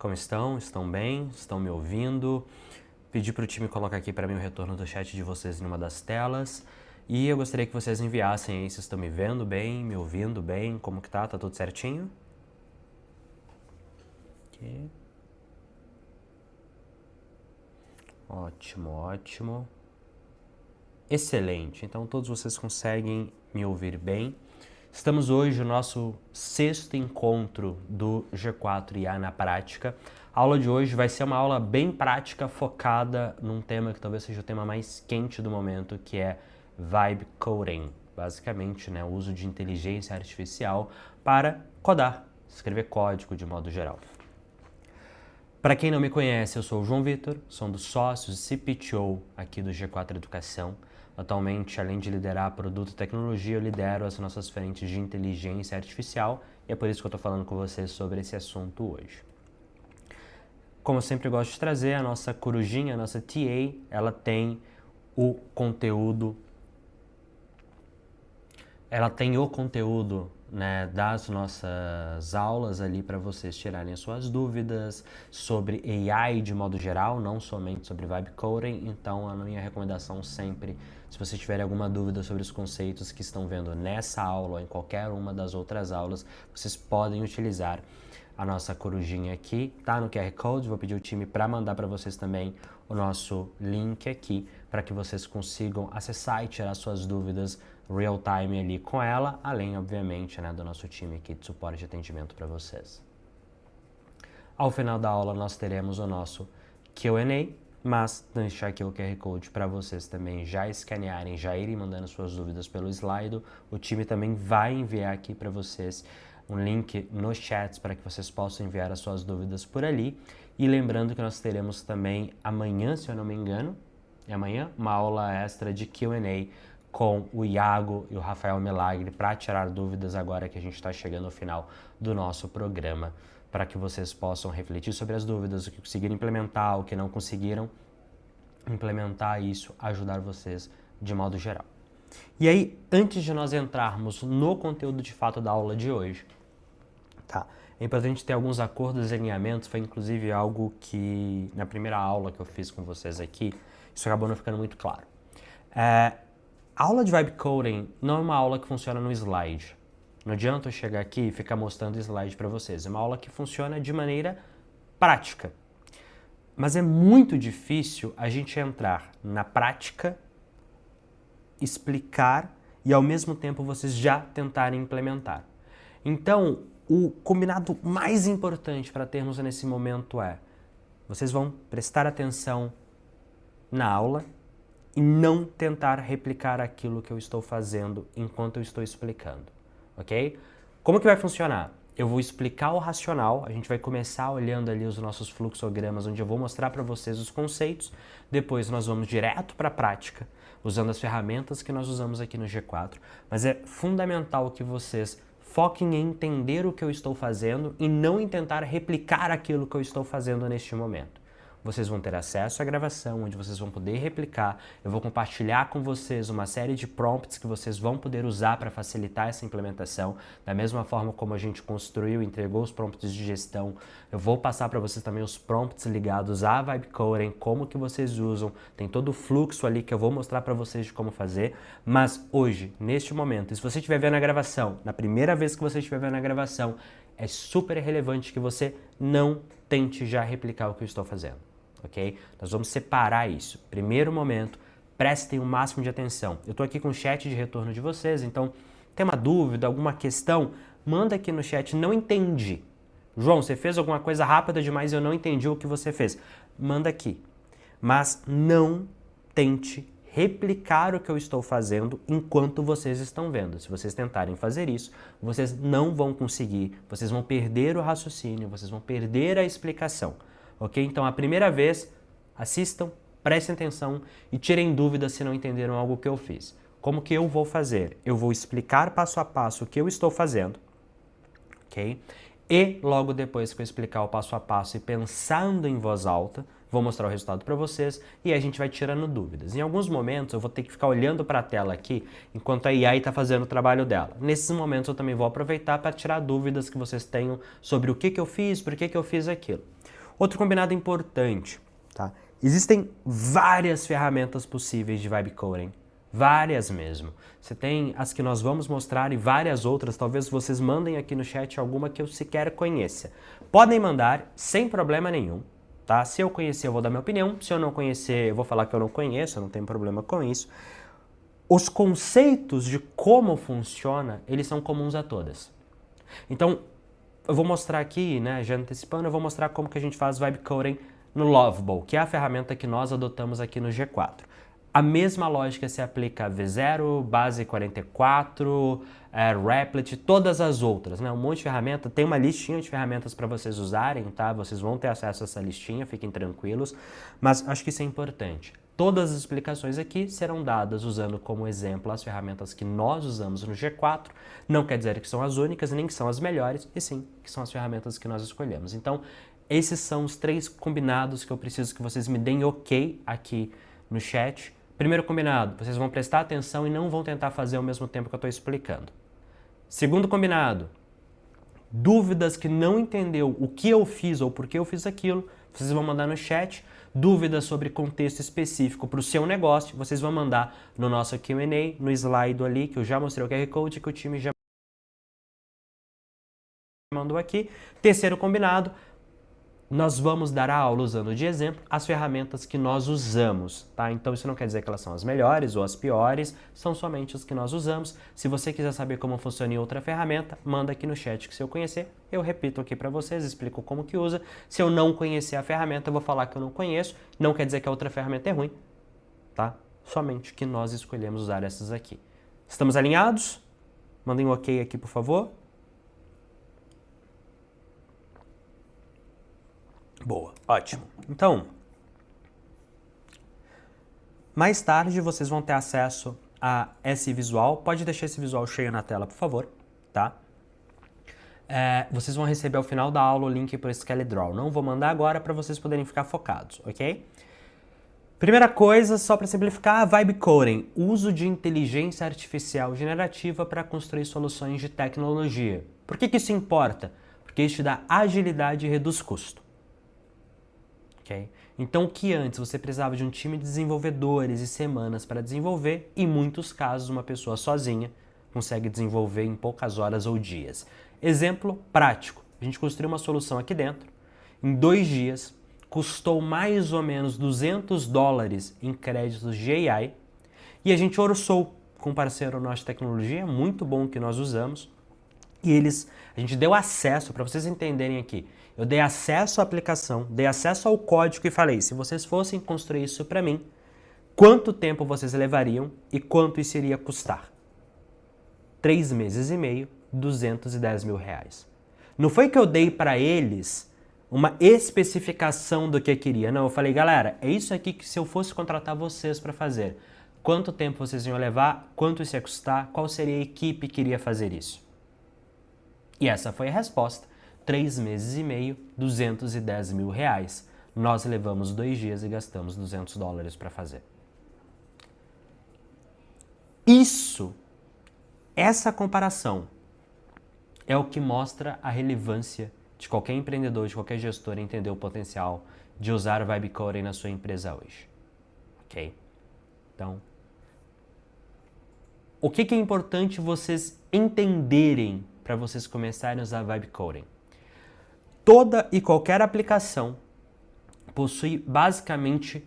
como estão? Estão bem? Estão me ouvindo? Pedi para o time colocar aqui para mim o retorno do chat de vocês em uma das telas. E eu gostaria que vocês enviassem aí se estão me vendo bem, me ouvindo bem, como que tá? Tá tudo certinho? Aqui. Ótimo, ótimo. Excelente, então todos vocês conseguem me ouvir bem. Estamos hoje no nosso 6º encontro do G4 IA na prática. A aula de hoje vai ser uma aula bem prática, focada num tema que talvez seja o tema mais quente do momento, que é Vibe Coding. Basicamente, o uso de inteligência artificial para codar, escrever código de modo geral. Para quem não me conhece, eu sou o João Vitor, sou um dos sócios CPTO aqui do G4 Educação. Atualmente, além de liderar produto e tecnologia, eu lidero as nossas frentes de inteligência artificial e é por isso que eu estou falando com vocês sobre esse assunto hoje. Como eu sempre gosto de trazer, a nossa corujinha, a nossa TA, ela tem o conteúdo das nossas aulas ali para vocês tirarem as suas dúvidas sobre AI de modo geral, não somente sobre Vibe Coding. Então, a minha recomendação sempre, se vocês tiverem alguma dúvida sobre os conceitos que estão vendo nessa aula ou em qualquer uma das outras aulas, vocês podem utilizar a nossa corujinha aqui, tá no QR Code. Vou pedir o time para mandar para vocês também o nosso link aqui, para que vocês consigam acessar e tirar suas dúvidas real time ali com ela, além, obviamente, do nosso time aqui de suporte e atendimento para vocês. Ao final da aula, nós teremos o nosso Q&A, mas deixar aqui o QR Code para vocês também já escanearem, já irem mandando suas dúvidas pelo Slido. O time também vai enviar aqui para vocês um link nos chats para que vocês possam enviar as suas dúvidas por ali. E lembrando que nós teremos também amanhã, se eu não me engano, uma aula extra de Q&A com o Iago e o Rafael Milagre para tirar dúvidas agora que a gente está chegando ao final do nosso programa, para que vocês possam refletir sobre as dúvidas, o que conseguiram implementar, o que não conseguiram implementar, isso ajudar vocês de modo geral. E aí, antes de nós entrarmos no conteúdo de fato da aula de hoje, tá? É importante ter alguns acordos e alinhamentos. Foi inclusive algo que na primeira aula que eu fiz com vocês aqui, isso acabou não ficando muito claro. A aula de Vibe Coding não é uma aula que funciona no slide. Não adianta eu chegar aqui e ficar mostrando slide para vocês. É uma aula que funciona de maneira prática. Mas é muito difícil a gente entrar na prática, explicar e ao mesmo tempo vocês já tentarem implementar. Então, o combinado mais importante para termos nesse momento é: vocês vão prestar atenção na aula e não tentar replicar aquilo que eu estou fazendo enquanto eu estou explicando, ok? Como que vai funcionar? Eu vou explicar o racional, a gente vai começar olhando ali os nossos fluxogramas, onde eu vou mostrar para vocês os conceitos, depois nós vamos direto para a prática, usando as ferramentas que nós usamos aqui no G4, mas é fundamental que vocês foquem em entender o que eu estou fazendo e não em tentar replicar aquilo que eu estou fazendo neste momento. Vocês vão ter acesso à gravação, onde vocês vão poder replicar. Eu vou compartilhar com vocês uma série de prompts que vocês vão poder usar para facilitar essa implementação. Da mesma forma como a gente construiu e entregou os prompts de gestão, eu vou passar para vocês também os prompts ligados à Vibe Coding, como que vocês usam. Tem todo o fluxo ali que eu vou mostrar para vocês de como fazer. Mas hoje, neste momento, se você estiver vendo a gravação, na primeira vez que você estiver vendo a gravação, é super relevante que você não tente já replicar o que eu estou fazendo. Ok? Nós vamos separar isso. Primeiro momento, prestem o máximo de atenção. Eu estou aqui com o chat de retorno de vocês, então tem uma dúvida, alguma questão, manda aqui no chat. Não entendi. João, você fez alguma coisa rápida demais e eu não entendi o que você fez. Manda aqui. Mas não tente replicar o que eu estou fazendo enquanto vocês estão vendo. Se vocês tentarem fazer isso, vocês não vão conseguir, vocês vão perder o raciocínio, vocês vão perder a explicação. Ok? Então, a primeira vez, assistam, prestem atenção e tirem dúvidas se não entenderam algo que eu fiz. Como que eu vou fazer? Eu vou explicar passo a passo o que eu estou fazendo, ok? E logo depois que eu explicar o passo a passo e pensando em voz alta, vou mostrar o resultado para vocês e a gente vai tirando dúvidas. Em alguns momentos eu vou ter que ficar olhando para a tela aqui enquanto a AI está fazendo o trabalho dela. Nesses momentos eu também vou aproveitar para tirar dúvidas que vocês tenham sobre o que eu fiz, por que eu fiz aquilo. Outro combinado importante, tá? Existem várias ferramentas possíveis de vibe coding. Várias mesmo. Você tem as que nós vamos mostrar e várias outras. Talvez vocês mandem aqui no chat alguma que eu sequer conheça. Podem mandar sem problema nenhum, tá? Se eu conhecer, eu vou dar minha opinião. Se eu não conhecer, eu vou falar que eu não conheço, eu não tenho problema com isso. Os conceitos de como funciona, eles são comuns a todas. Então, eu vou mostrar aqui, né, já antecipando, eu vou mostrar como que a gente faz vibe coding no Lovable, que é a ferramenta que nós adotamos aqui no G4. A mesma lógica se aplica a V0, Base 44, Replit, todas as outras, né? Um monte de ferramenta, tem uma listinha de ferramentas para vocês usarem, tá? Vocês vão ter acesso a essa listinha, fiquem tranquilos, mas acho que isso é importante. Todas as explicações aqui serão dadas usando como exemplo as ferramentas que nós usamos no G4, não quer dizer que são as únicas, nem que são as melhores, e sim, que são as ferramentas que nós escolhemos. Então, esses são os 3 combinados que eu preciso que vocês me deem ok aqui no chat. Primeiro combinado, vocês vão prestar atenção e não vão tentar fazer ao mesmo tempo que eu estou explicando. Segundo combinado, dúvidas que não entendeu o que eu fiz ou por que eu fiz aquilo, vocês vão mandar no chat. Dúvidas sobre contexto específico para o seu negócio, vocês vão mandar no nosso Q&A, no slide ali, que eu já mostrei o QR Code, que o time já mandou aqui. Terceiro combinado, nós vamos dar a aula usando de exemplo as ferramentas que nós usamos, tá? Então isso não quer dizer que elas são as melhores ou as piores, são somente as que nós usamos. Se você quiser saber como funciona em outra ferramenta, manda aqui no chat que se eu conhecer, eu repito aqui para vocês, explico como que usa. Se eu não conhecer a ferramenta, eu vou falar que eu não conheço, não quer dizer que a outra ferramenta é ruim, tá? Somente que nós escolhemos usar essas aqui. Estamos alinhados? Mandem um ok aqui, por favor. Boa, ótimo. Então, mais tarde vocês vão ter acesso a esse visual. Pode deixar esse visual cheio na tela, por favor, tá? Vocês vão receber ao final da aula o link para o SkellyDraw. Não vou mandar agora para vocês poderem ficar focados, ok? Primeira coisa, só para simplificar, vibe coding, uso de inteligência artificial generativa para construir soluções de tecnologia. Por que isso importa? Porque isso te dá agilidade e reduz custo. Okay? Então, o que antes você precisava de um time de desenvolvedores e semanas para desenvolver, em muitos casos uma pessoa sozinha consegue desenvolver em poucas horas ou dias. Exemplo prático, a gente construiu uma solução aqui dentro, em 2 dias, custou mais ou menos $200 em créditos de AI, e a gente orçou com um parceiro nosso de tecnologia, muito bom que nós usamos, e a gente deu acesso, para vocês entenderem aqui, eu dei acesso à aplicação, dei acesso ao código e falei, se vocês fossem construir isso para mim, quanto tempo vocês levariam e quanto isso iria custar? 3 meses e meio, R$210 mil. Não foi que eu dei para eles uma especificação do que eu queria, não, eu falei, galera, é isso aqui que se eu fosse contratar vocês para fazer, quanto tempo vocês iam levar, quanto isso ia custar, qual seria a equipe que iria fazer isso? E essa foi a resposta. 3 meses e meio, R$210 mil. Nós levamos 2 dias e gastamos $200 para fazer. Essa comparação é o que mostra a relevância de qualquer empreendedor, de qualquer gestor entender o potencial de usar o vibe coding na sua empresa hoje. Ok? Então, o que é importante vocês entenderem para vocês começarem a usar vibe coding? Toda e qualquer aplicação possui basicamente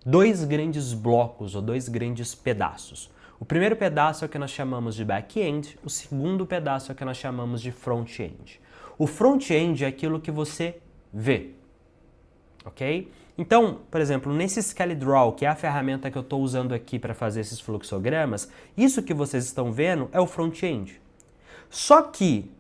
2 grandes blocos ou 2 grandes pedaços. O primeiro pedaço é o que nós chamamos de back-end, o segundo pedaço é o que nós chamamos de front-end. O front-end é aquilo que você vê, ok? Então, por exemplo, nesse SkellyDraw, que é a ferramenta que eu estou usando aqui para fazer esses fluxogramas, isso que vocês estão vendo é o front-end. Só que,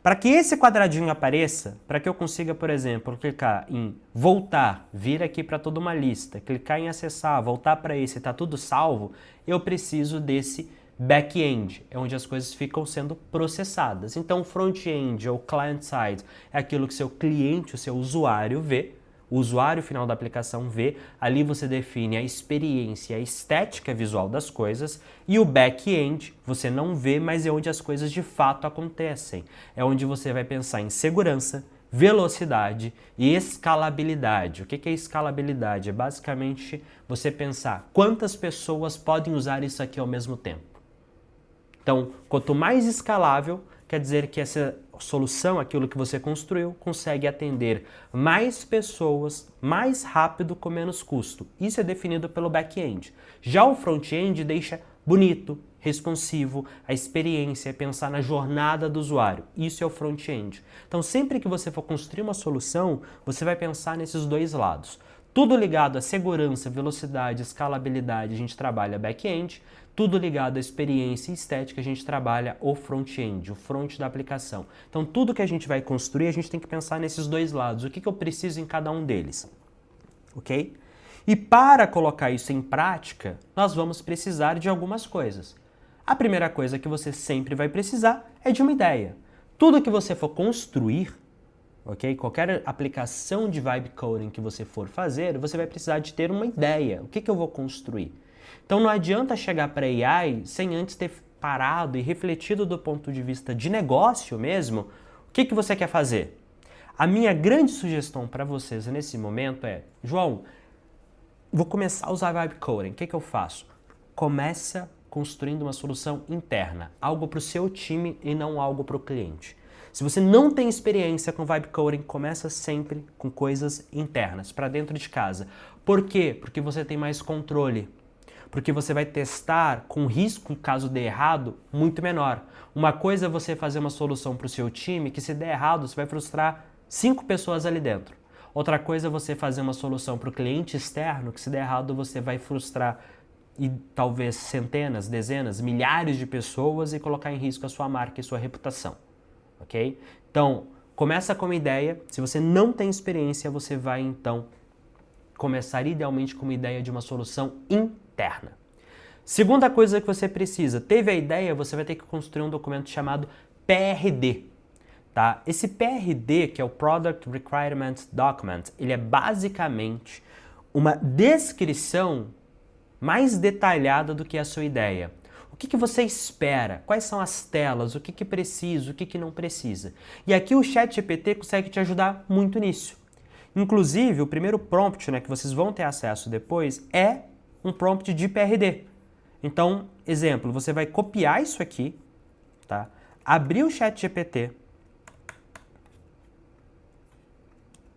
para que esse quadradinho apareça, para que eu consiga, por exemplo, clicar em voltar, vir aqui para toda uma lista, clicar em acessar, voltar para esse e está tudo salvo, eu preciso desse back-end, é onde as coisas ficam sendo processadas. Então, front-end ou client-side é aquilo que seu cliente, o seu usuário vê, o usuário final da aplicação vê. Ali você define a experiência, a estética visual das coisas, e o back-end você não vê, mas é onde as coisas de fato acontecem. É onde você vai pensar em segurança, velocidade e escalabilidade. O que é escalabilidade? É basicamente você pensar quantas pessoas podem usar isso aqui ao mesmo tempo. Então, quanto mais escalável, quer dizer que essa solução, aquilo que você construiu, consegue atender mais pessoas mais rápido com menos custo. Isso é definido pelo back-end. Já o front-end deixa bonito, responsivo, a experiência, pensar na jornada do usuário. Isso é o front-end. Então, sempre que você for construir uma solução, você vai pensar nesses dois lados. Tudo ligado à segurança, velocidade, escalabilidade, a gente trabalha back-end. Tudo ligado à experiência e estética, a gente trabalha o front-end, o front da aplicação. Então, tudo que a gente vai construir, a gente tem que pensar nesses dois lados. O que eu preciso em cada um deles? Ok? E para colocar isso em prática, nós vamos precisar de algumas coisas. A primeira coisa que você sempre vai precisar é de uma ideia. Tudo que você for construir, ok? Qualquer aplicação de vibe coding que você for fazer, você vai precisar de ter uma ideia. O que eu vou construir? Então não adianta chegar para a AI sem antes ter parado e refletido do ponto de vista de negócio mesmo, o que você quer fazer? A minha grande sugestão para vocês nesse momento é, João, vou começar a usar vibe coding, o que eu faço? Começa construindo uma solução interna, algo para o seu time e não algo para o cliente. Se você não tem experiência com vibe coding, começa sempre com coisas internas, para dentro de casa. Por quê? Porque você tem mais controle. Porque você vai testar com risco, caso dê errado, muito menor. Uma coisa é você fazer uma solução para o seu time que, se der errado, você vai frustrar 5 pessoas ali dentro. Outra coisa é você fazer uma solução para o cliente externo que, se der errado, você vai frustrar e talvez centenas, dezenas, milhares de pessoas e colocar em risco a sua marca e sua reputação. Ok? Então, começa com uma ideia. Se você não tem experiência, você vai então começar idealmente com uma ideia de uma solução interna. Segunda coisa que você precisa, teve a ideia, você vai ter que construir um documento chamado PRD. Tá? Esse PRD, que é o Product Requirement Document, ele é basicamente uma descrição mais detalhada do que a sua ideia. O que você espera? Quais são as telas? O que precisa? O que não precisa? E aqui o ChatGPT consegue te ajudar muito nisso. Inclusive, o primeiro prompt, que vocês vão ter acesso depois é um prompt de PRD. Então, exemplo, você vai copiar isso aqui, tá? Abrir o ChatGPT,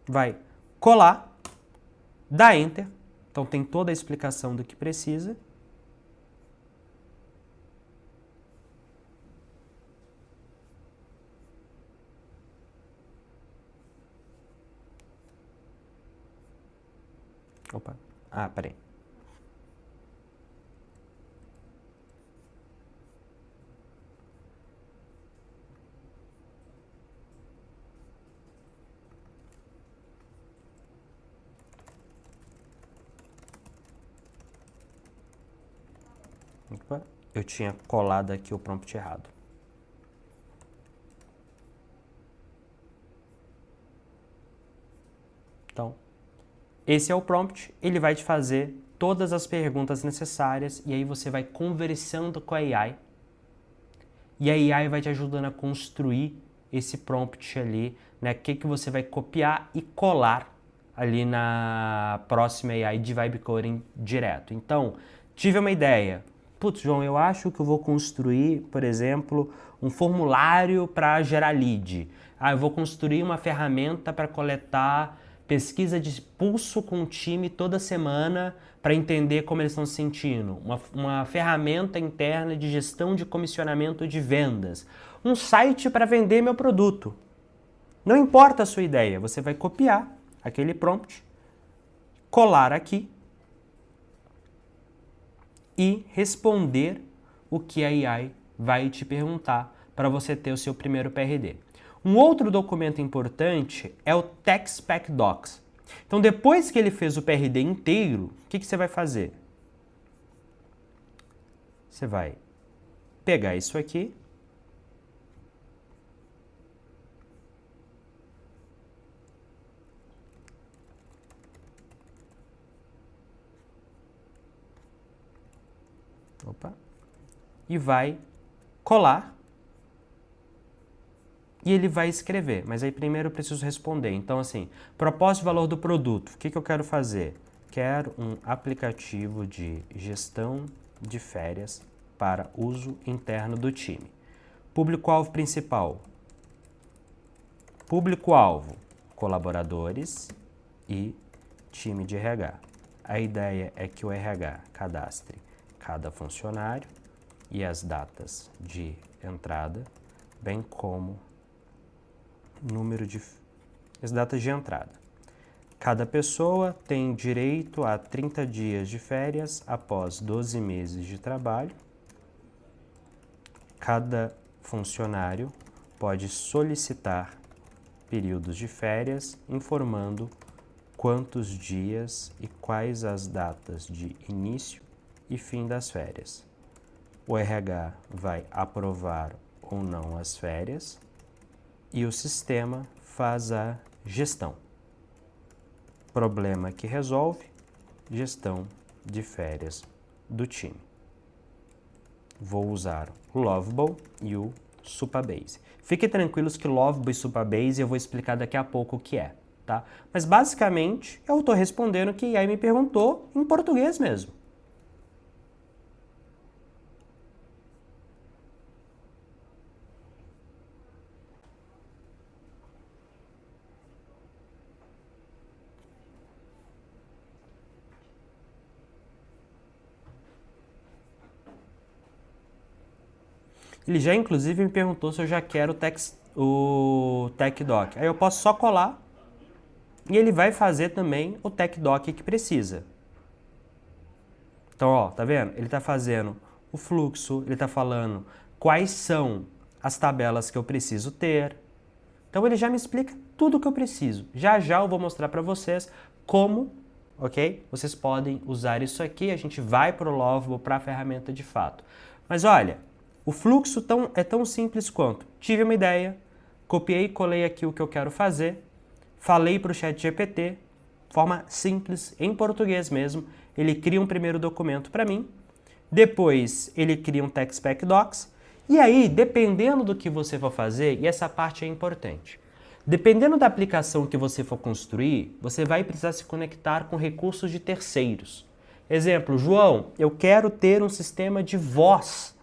vai colar, dar Enter. Então, tem toda a explicação do que precisa. Opa. Ah, peraí. Opa. Eu tinha colado aqui o prompt errado. Então, esse é o prompt, ele vai te fazer todas as perguntas necessárias e aí você vai conversando com a AI e a AI vai te ajudando a construir esse prompt ali, né? O que você vai copiar e colar ali na próxima AI de vibe coding direto. Então, tive uma ideia. Putz, João, eu acho que eu vou construir, por exemplo, um formulário para gerar lead. Eu vou construir uma ferramenta para coletar pesquisa de pulso com o time toda semana para entender como eles estão se sentindo. Uma ferramenta interna de gestão de comissionamento de vendas. Um site para vender meu produto. Não importa a sua ideia, você vai copiar aquele prompt, colar aqui e responder o que a AI vai te perguntar para você ter o seu primeiro PRD. Um outro documento importante é o Tech Spec Docs. Então, depois que ele fez o PRD inteiro, o que você vai fazer? Você vai pegar isso aqui, e vai colar e ele vai escrever. Mas aí primeiro eu preciso responder. Então, assim, propósito e valor do produto. O que eu quero fazer? Quero um aplicativo de gestão de férias para uso interno do time. Público-alvo principal. Público-alvo, colaboradores e time de RH. A ideia é que o RH cadastre cada funcionário e as datas de entrada, bem como as datas de entrada. Cada pessoa tem direito a 30 dias de férias após 12 meses de trabalho. Cada funcionário pode solicitar períodos de férias, informando quantos dias e quais as datas de início e fim das férias. O RH vai aprovar ou não as férias e o sistema faz a gestão. Problema que resolve, gestão de férias do time. Vou usar o Lovable e o Supabase. Fiquem tranquilos que Lovable e Supabase eu vou explicar daqui a pouco o que é, tá? Mas basicamente eu estou respondendo o que a AI me perguntou em português mesmo. Ele já, inclusive, me perguntou se eu já quero o TechDoc. Aí eu posso só colar e ele vai fazer também o TechDoc que precisa. Então, ó, tá vendo? Ele tá fazendo o fluxo, ele tá falando quais são as tabelas que eu preciso ter. Então, ele já me explica tudo o que eu preciso. Já já eu vou mostrar para vocês como, ok? Vocês podem usar isso aqui, a gente vai para o Lovable, para a ferramenta de fato. Mas olha, o fluxo é tão simples quanto: tive uma ideia, copiei e colei aqui o que eu quero fazer, falei para o ChatGPT, forma simples, em português mesmo, ele cria um primeiro documento para mim, depois ele cria um TechSpec Docs, e aí, dependendo do que você for fazer, e essa parte é importante, dependendo da aplicação que você for construir, você vai precisar se conectar com recursos de terceiros. Exemplo, João, eu quero ter um sistema de voz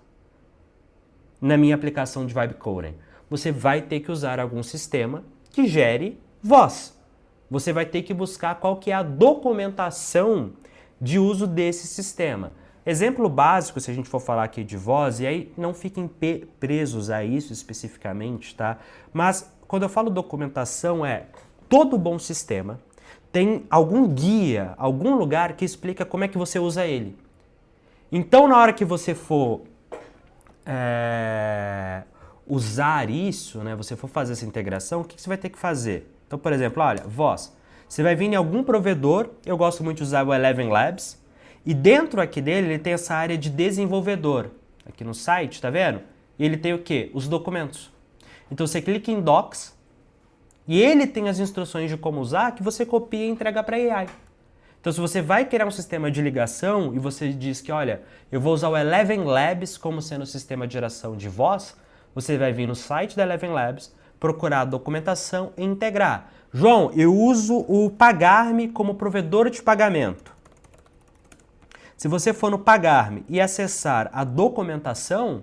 na minha aplicação de Vibe Coding. Você vai ter que usar algum sistema que gere voz. Você vai ter que buscar qual que é a documentação de uso desse sistema. Exemplo básico, se a gente for falar aqui de voz, e aí não fiquem presos a isso especificamente, tá? Mas quando eu falo documentação, todo bom sistema tem algum guia, algum lugar que explica como é que você usa ele. Então, na hora que você for usar isso, né, você for fazer essa integração, o que você vai ter que fazer? Então, por exemplo, olha, voz. Você vai vir em algum provedor, eu gosto muito de usar o Eleven Labs, e dentro aqui dele ele tem essa área de desenvolvedor. Aqui no site, tá vendo? E ele tem o quê? Os documentos. Então você clica em Docs, e ele tem as instruções de como usar, que você copia e entrega para a AI. Então, se você vai criar um sistema de ligação e você diz que, olha, eu vou usar o Eleven Labs como sendo o sistema de geração de voz, você vai vir no site da Eleven Labs, procurar a documentação e integrar. João, eu uso o Pagar.me como provedor de pagamento. Se você for no Pagar.me e acessar a documentação,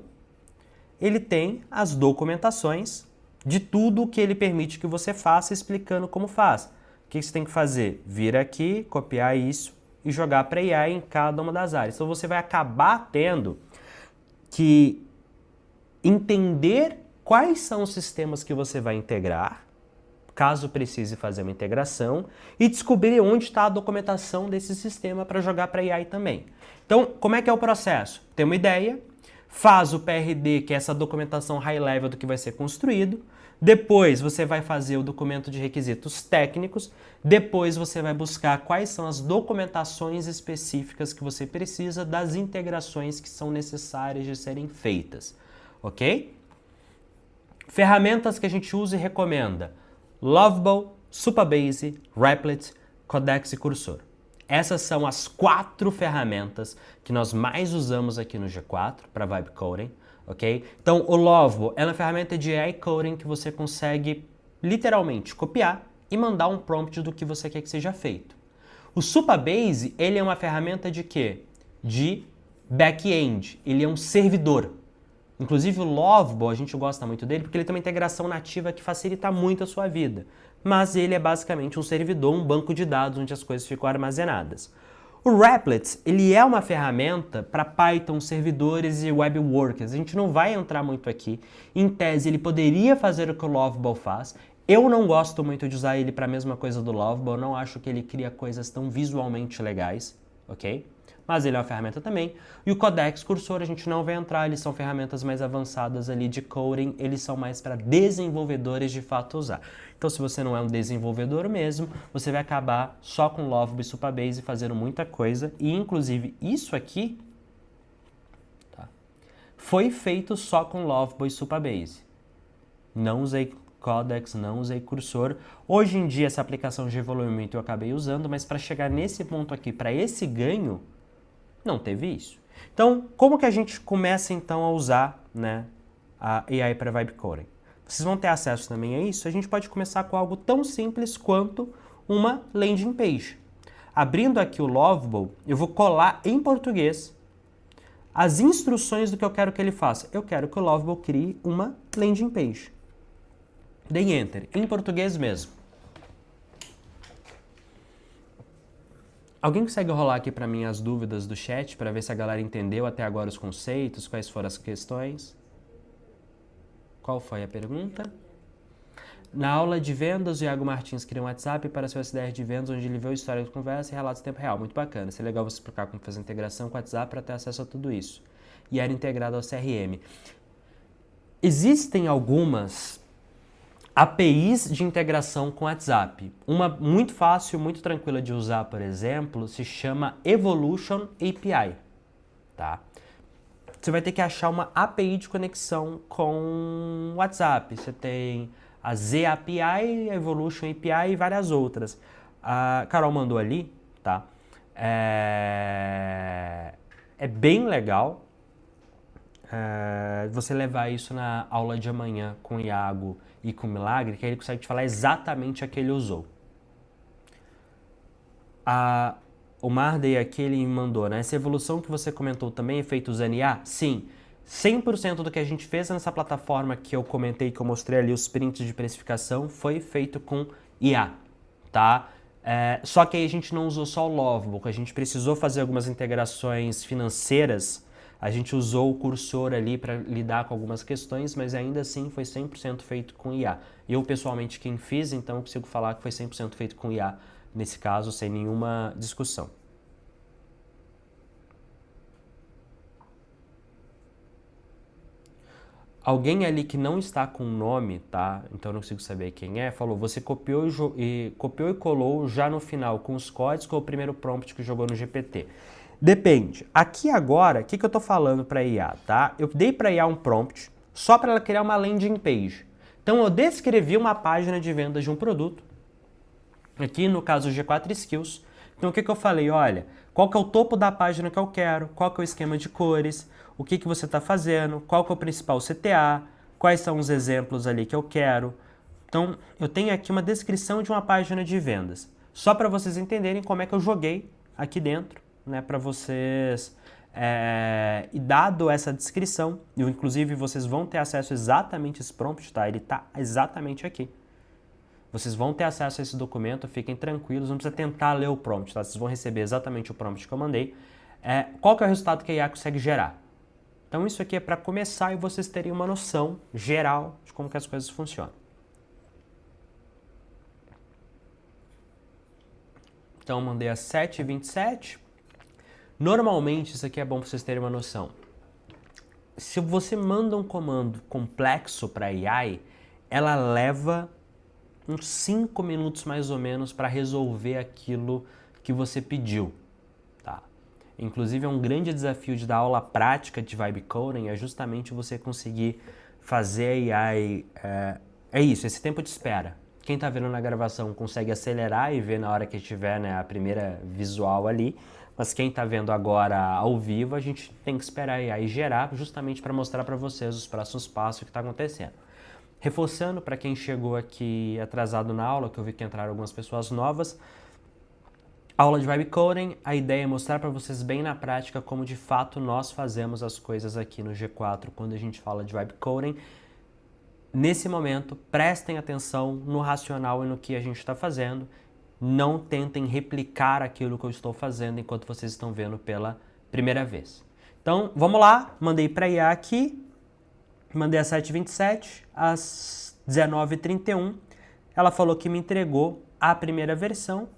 ele tem as documentações de tudo o que ele permite que você faça, explicando como faz. O que você tem que fazer? Vir aqui, copiar isso e jogar para AI em cada uma das áreas. Então você vai acabar tendo que entender quais são os sistemas que você vai integrar, caso precise fazer uma integração, e descobrir onde está a documentação desse sistema para jogar para AI também. Então, como é que é o processo? Tem uma ideia, faz o PRD, que é essa documentação high level do que vai ser construído, depois você vai fazer o documento de requisitos técnicos, depois você vai buscar quais são as documentações específicas que você precisa das integrações que são necessárias de serem feitas, ok? Ferramentas que a gente usa e recomenda: Lovable, Supabase, Replit, Codex e Cursor. Essas são as 4 ferramentas que nós mais usamos aqui no G4 para Vibe Coding, ok? Então, o Lovable é uma ferramenta de AI Coding que você consegue literalmente copiar e mandar um prompt do que você quer que seja feito. O Supabase, ele é uma ferramenta de quê? De back-end. Ele é um servidor. Inclusive o Lovable, a gente gosta muito dele porque ele tem uma integração nativa que facilita muito a sua vida. Mas ele é basicamente um servidor, um banco de dados onde as coisas ficam armazenadas. O Replit, ele é uma ferramenta para Python, servidores e web workers. A gente não vai entrar muito aqui. Em tese, ele poderia fazer o que o Lovable faz. Eu não gosto muito de usar ele para a mesma coisa do Lovable. Eu não acho que ele cria coisas tão visualmente legais, ok? Mas ele é uma ferramenta também. E o Codex Cursor a gente não vai entrar, eles são ferramentas mais avançadas ali de coding, eles são mais para desenvolvedores de fato usar. Então se você não é um desenvolvedor mesmo, você vai acabar só com Lovable e Supabase fazendo muita coisa. E inclusive isso aqui tá, foi feito só com Lovable e Supabase. Não usei Codex, não usei Cursor. Hoje em dia essa aplicação já evoluiu muito e eu acabei usando, mas para chegar nesse ponto aqui, para esse ganho, não teve isso. Então, como que a gente começa então a usar, né, a AI para Vibe Coding? Vocês vão ter acesso também a isso. A gente pode começar com algo tão simples quanto uma landing page. Abrindo aqui o Lovable, eu vou colar em português as instruções do que eu quero que ele faça. Eu quero que o Lovable crie uma landing page. Dei Enter, em português mesmo. Alguém consegue rolar aqui para mim as dúvidas do chat para ver se a galera entendeu até agora os conceitos, quais foram as questões? Qual foi a pergunta? Na aula de vendas, o Iago Martins cria um WhatsApp para seu SDR de vendas, onde ele vê o histórico de conversa e relatos em tempo real. Muito bacana. Seria legal você explicar como fazer a integração com o WhatsApp para ter acesso a tudo isso. E era integrado ao CRM. Existem algumas APIs de integração com WhatsApp. Uma muito fácil, muito tranquila de usar, por exemplo, se chama Evolution API, tá? Você vai ter que achar uma API de conexão com WhatsApp. Você tem a ZAPI, a Evolution API e várias outras. A Carol mandou ali, tá? É bem legal você levar isso na aula de amanhã com o Iago e com o Milagre, que aí ele consegue te falar exatamente a que ele usou. O Marday aqui, ele me mandou, né? Essa evolução que você comentou também é feita usando IA? Sim. 100% do que a gente fez nessa plataforma que eu comentei, que eu mostrei ali os prints de precificação, foi feito com IA, tá? Só que aí a gente não usou só o Lovable, a gente precisou fazer algumas integrações financeiras. A gente usou o cursor ali para lidar com algumas questões, mas ainda assim foi 100% feito com IA. Eu, pessoalmente, quem fiz, então eu consigo falar que foi 100% feito com IA, nesse caso, sem nenhuma discussão. Alguém ali que não está com nome, tá? Então eu não consigo saber quem é, falou, você copiou e colou já no final com os códigos ou o primeiro prompt que jogou no GPT? Depende. Aqui agora, o que eu estou falando para a IA, tá? Eu dei para a IA um prompt só para ela criar uma landing page. Então eu descrevi uma página de vendas de um produto, aqui no caso o G4 Skills. Então o que eu falei? Olha, qual que é o topo da página que eu quero, qual que é o esquema de cores, o que você está fazendo, qual que é o principal CTA, quais são os exemplos ali que eu quero. Então eu tenho aqui uma descrição de uma página de vendas, só para vocês entenderem como é que eu joguei aqui dentro, né, para vocês, e dado essa descrição, inclusive vocês vão ter acesso exatamente a esse prompt, tá? Ele está exatamente aqui. Vocês vão ter acesso a esse documento, fiquem tranquilos, não precisa tentar ler o prompt, tá? Vocês vão receber exatamente o prompt que eu mandei. Qual que é o resultado que a IA consegue gerar? Então isso aqui é para começar e vocês terem uma noção geral de como que as coisas funcionam. Então mandei às 7h27. Normalmente, isso aqui é bom para vocês terem uma noção. Se você manda um comando complexo para a AI, ela leva uns 5 minutos mais ou menos para resolver aquilo que você pediu, tá? Inclusive é um grande desafio de dar aula prática de Vibe Coding, é justamente você conseguir fazer a AI, isso, esse tempo de espera, Quem está vendo na gravação consegue acelerar e ver na hora que tiver, né, a primeira visual ali, mas quem está vendo agora ao vivo, a gente tem que esperar a AI gerar justamente para mostrar para vocês os próximos passos que está acontecendo. Reforçando para quem chegou aqui atrasado na aula, que eu vi que entraram algumas pessoas novas, aula de Vibe Coding, a ideia é mostrar para vocês bem na prática como de fato nós fazemos as coisas aqui no G4 quando a gente fala de Vibe Coding. Nesse momento, prestem atenção no racional e no que a gente está fazendo. Não tentem replicar aquilo que eu estou fazendo enquanto vocês estão vendo pela primeira vez. Então, vamos lá. Mandei para a IA aqui. Mandei às 7h27, às 19h31. Ela falou que me entregou a primeira versão.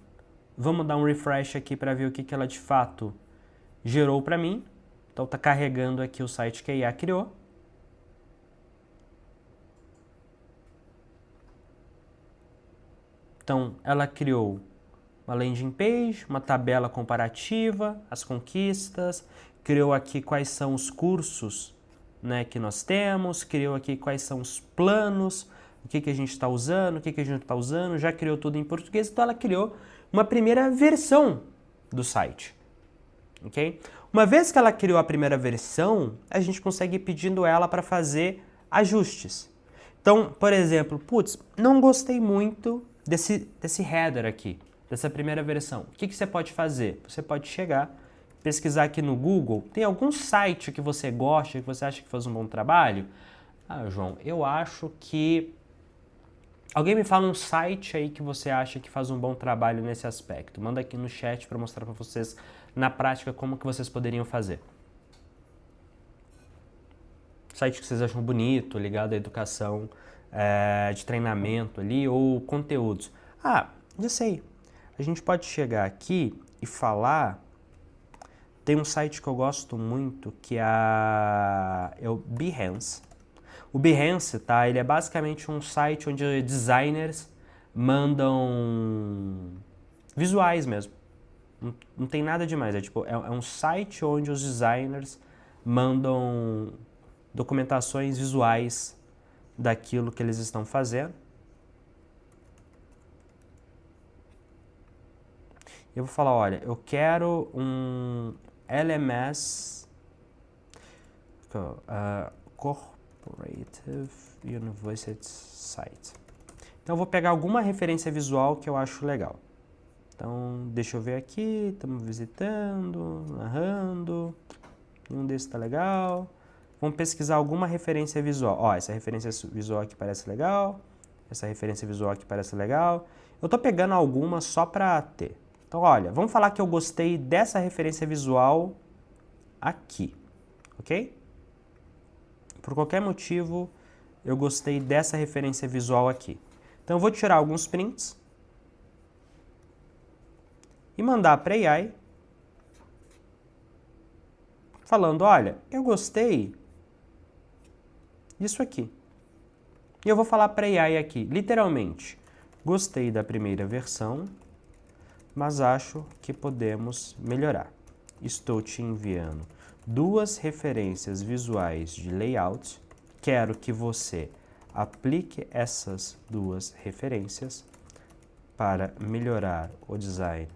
Vamos dar um refresh aqui para ver o que ela de fato gerou para mim. Então, está carregando aqui o site que a IA criou. Então, ela criou uma landing page, uma tabela comparativa, as conquistas, criou aqui quais são os cursos, né, que nós temos, criou aqui quais são os planos, o que a gente está usando, o que a gente não está usando, já criou tudo em português, então ela criou uma primeira versão do site, ok? Uma vez que ela criou a primeira versão, a gente consegue ir pedindo ela para fazer ajustes. Então, por exemplo, putz, não gostei muito desse header aqui, dessa primeira versão. O que você pode fazer? Você pode chegar, pesquisar aqui no Google, tem algum site que você gosta, que você acha que faz um bom trabalho? Ah, João, eu acho que... Alguém me fala um site aí que você acha que faz um bom trabalho nesse aspecto. Manda aqui no chat para mostrar para vocês na prática como que vocês poderiam fazer. Site que vocês acham bonito, ligado à educação, de treinamento ali, ou conteúdos. Ah, já sei. A gente pode chegar aqui e falar... Tem um site que eu gosto muito, que é o Behance. O Behance, tá? Ele é basicamente um site onde designers mandam visuais mesmo. Não tem nada demais. É um site onde os designers mandam documentações visuais daquilo que eles estão fazendo. Eu vou falar, olha, eu quero um LMS Corporative University Site. Então eu vou pegar alguma referência visual que eu acho legal. Então, deixa eu ver aqui, estamos visitando, narrando, nenhum desses está legal. Vamos pesquisar alguma referência visual. Ó, essa referência visual aqui parece legal, essa referência visual aqui parece legal. Eu estou pegando algumas só para ter. Então, olha, vamos falar que eu gostei dessa referência visual aqui, ok? Por qualquer motivo, eu gostei dessa referência visual aqui. Então, eu vou tirar alguns prints e mandar para a AI falando, olha, eu gostei disso aqui. E eu vou falar para a AI aqui, literalmente, gostei da primeira versão, mas acho que podemos melhorar. Estou te enviando 2 referências visuais de layout. Quero que você aplique essas 2 referências para melhorar o design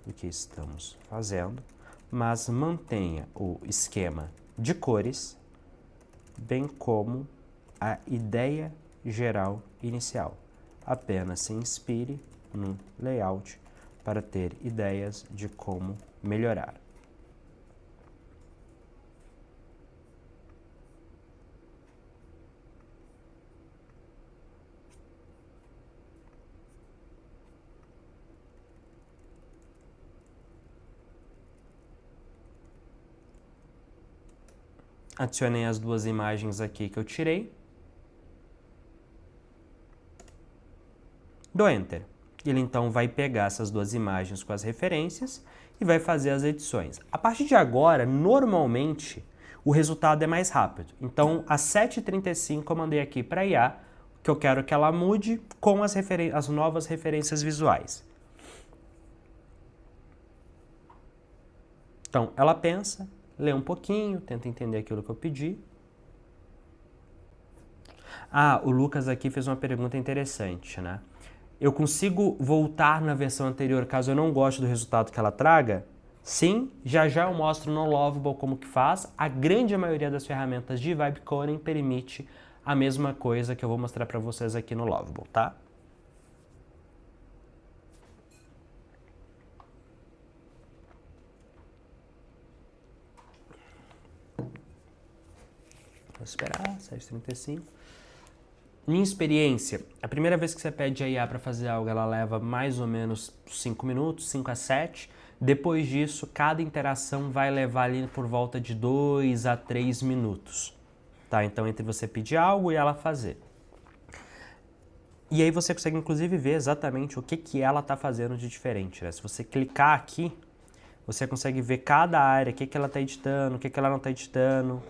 do que estamos fazendo, mas mantenha o esquema de cores, bem como a ideia geral inicial. Apenas se inspire no layout para ter ideias de como melhorar. Adicionei as 2 imagens aqui que eu tirei. Dou Enter. Ele então vai pegar essas 2 imagens com as referências e vai fazer as edições. A partir de agora, normalmente, o resultado é mais rápido. Então, às 7h35 eu mandei aqui para a IA que eu quero que ela mude com as novas referências visuais. Então, ela pensa, lê um pouquinho, tenta entender aquilo que eu pedi. Ah, o Lucas aqui fez uma pergunta interessante, né? Eu consigo voltar na versão anterior caso eu não goste do resultado que ela traga? Sim, já já eu mostro no Lovable como que faz. A grande maioria das ferramentas de Vibe Coding permite a mesma coisa que eu vou mostrar para vocês aqui no Lovable, tá? Vou esperar, 7h35. Minha experiência, a primeira vez que você pede a IA para fazer algo, ela leva mais ou menos 5 minutos, 5 a 7. Depois disso, cada interação vai levar ali por volta de 2 a 3 minutos. Tá? Então, entre você pedir algo e ela fazer. E aí você consegue, inclusive, ver exatamente o que ela está fazendo de diferente. Né? Se você clicar aqui, você consegue ver cada área, o que ela está editando, o que ela não está editando.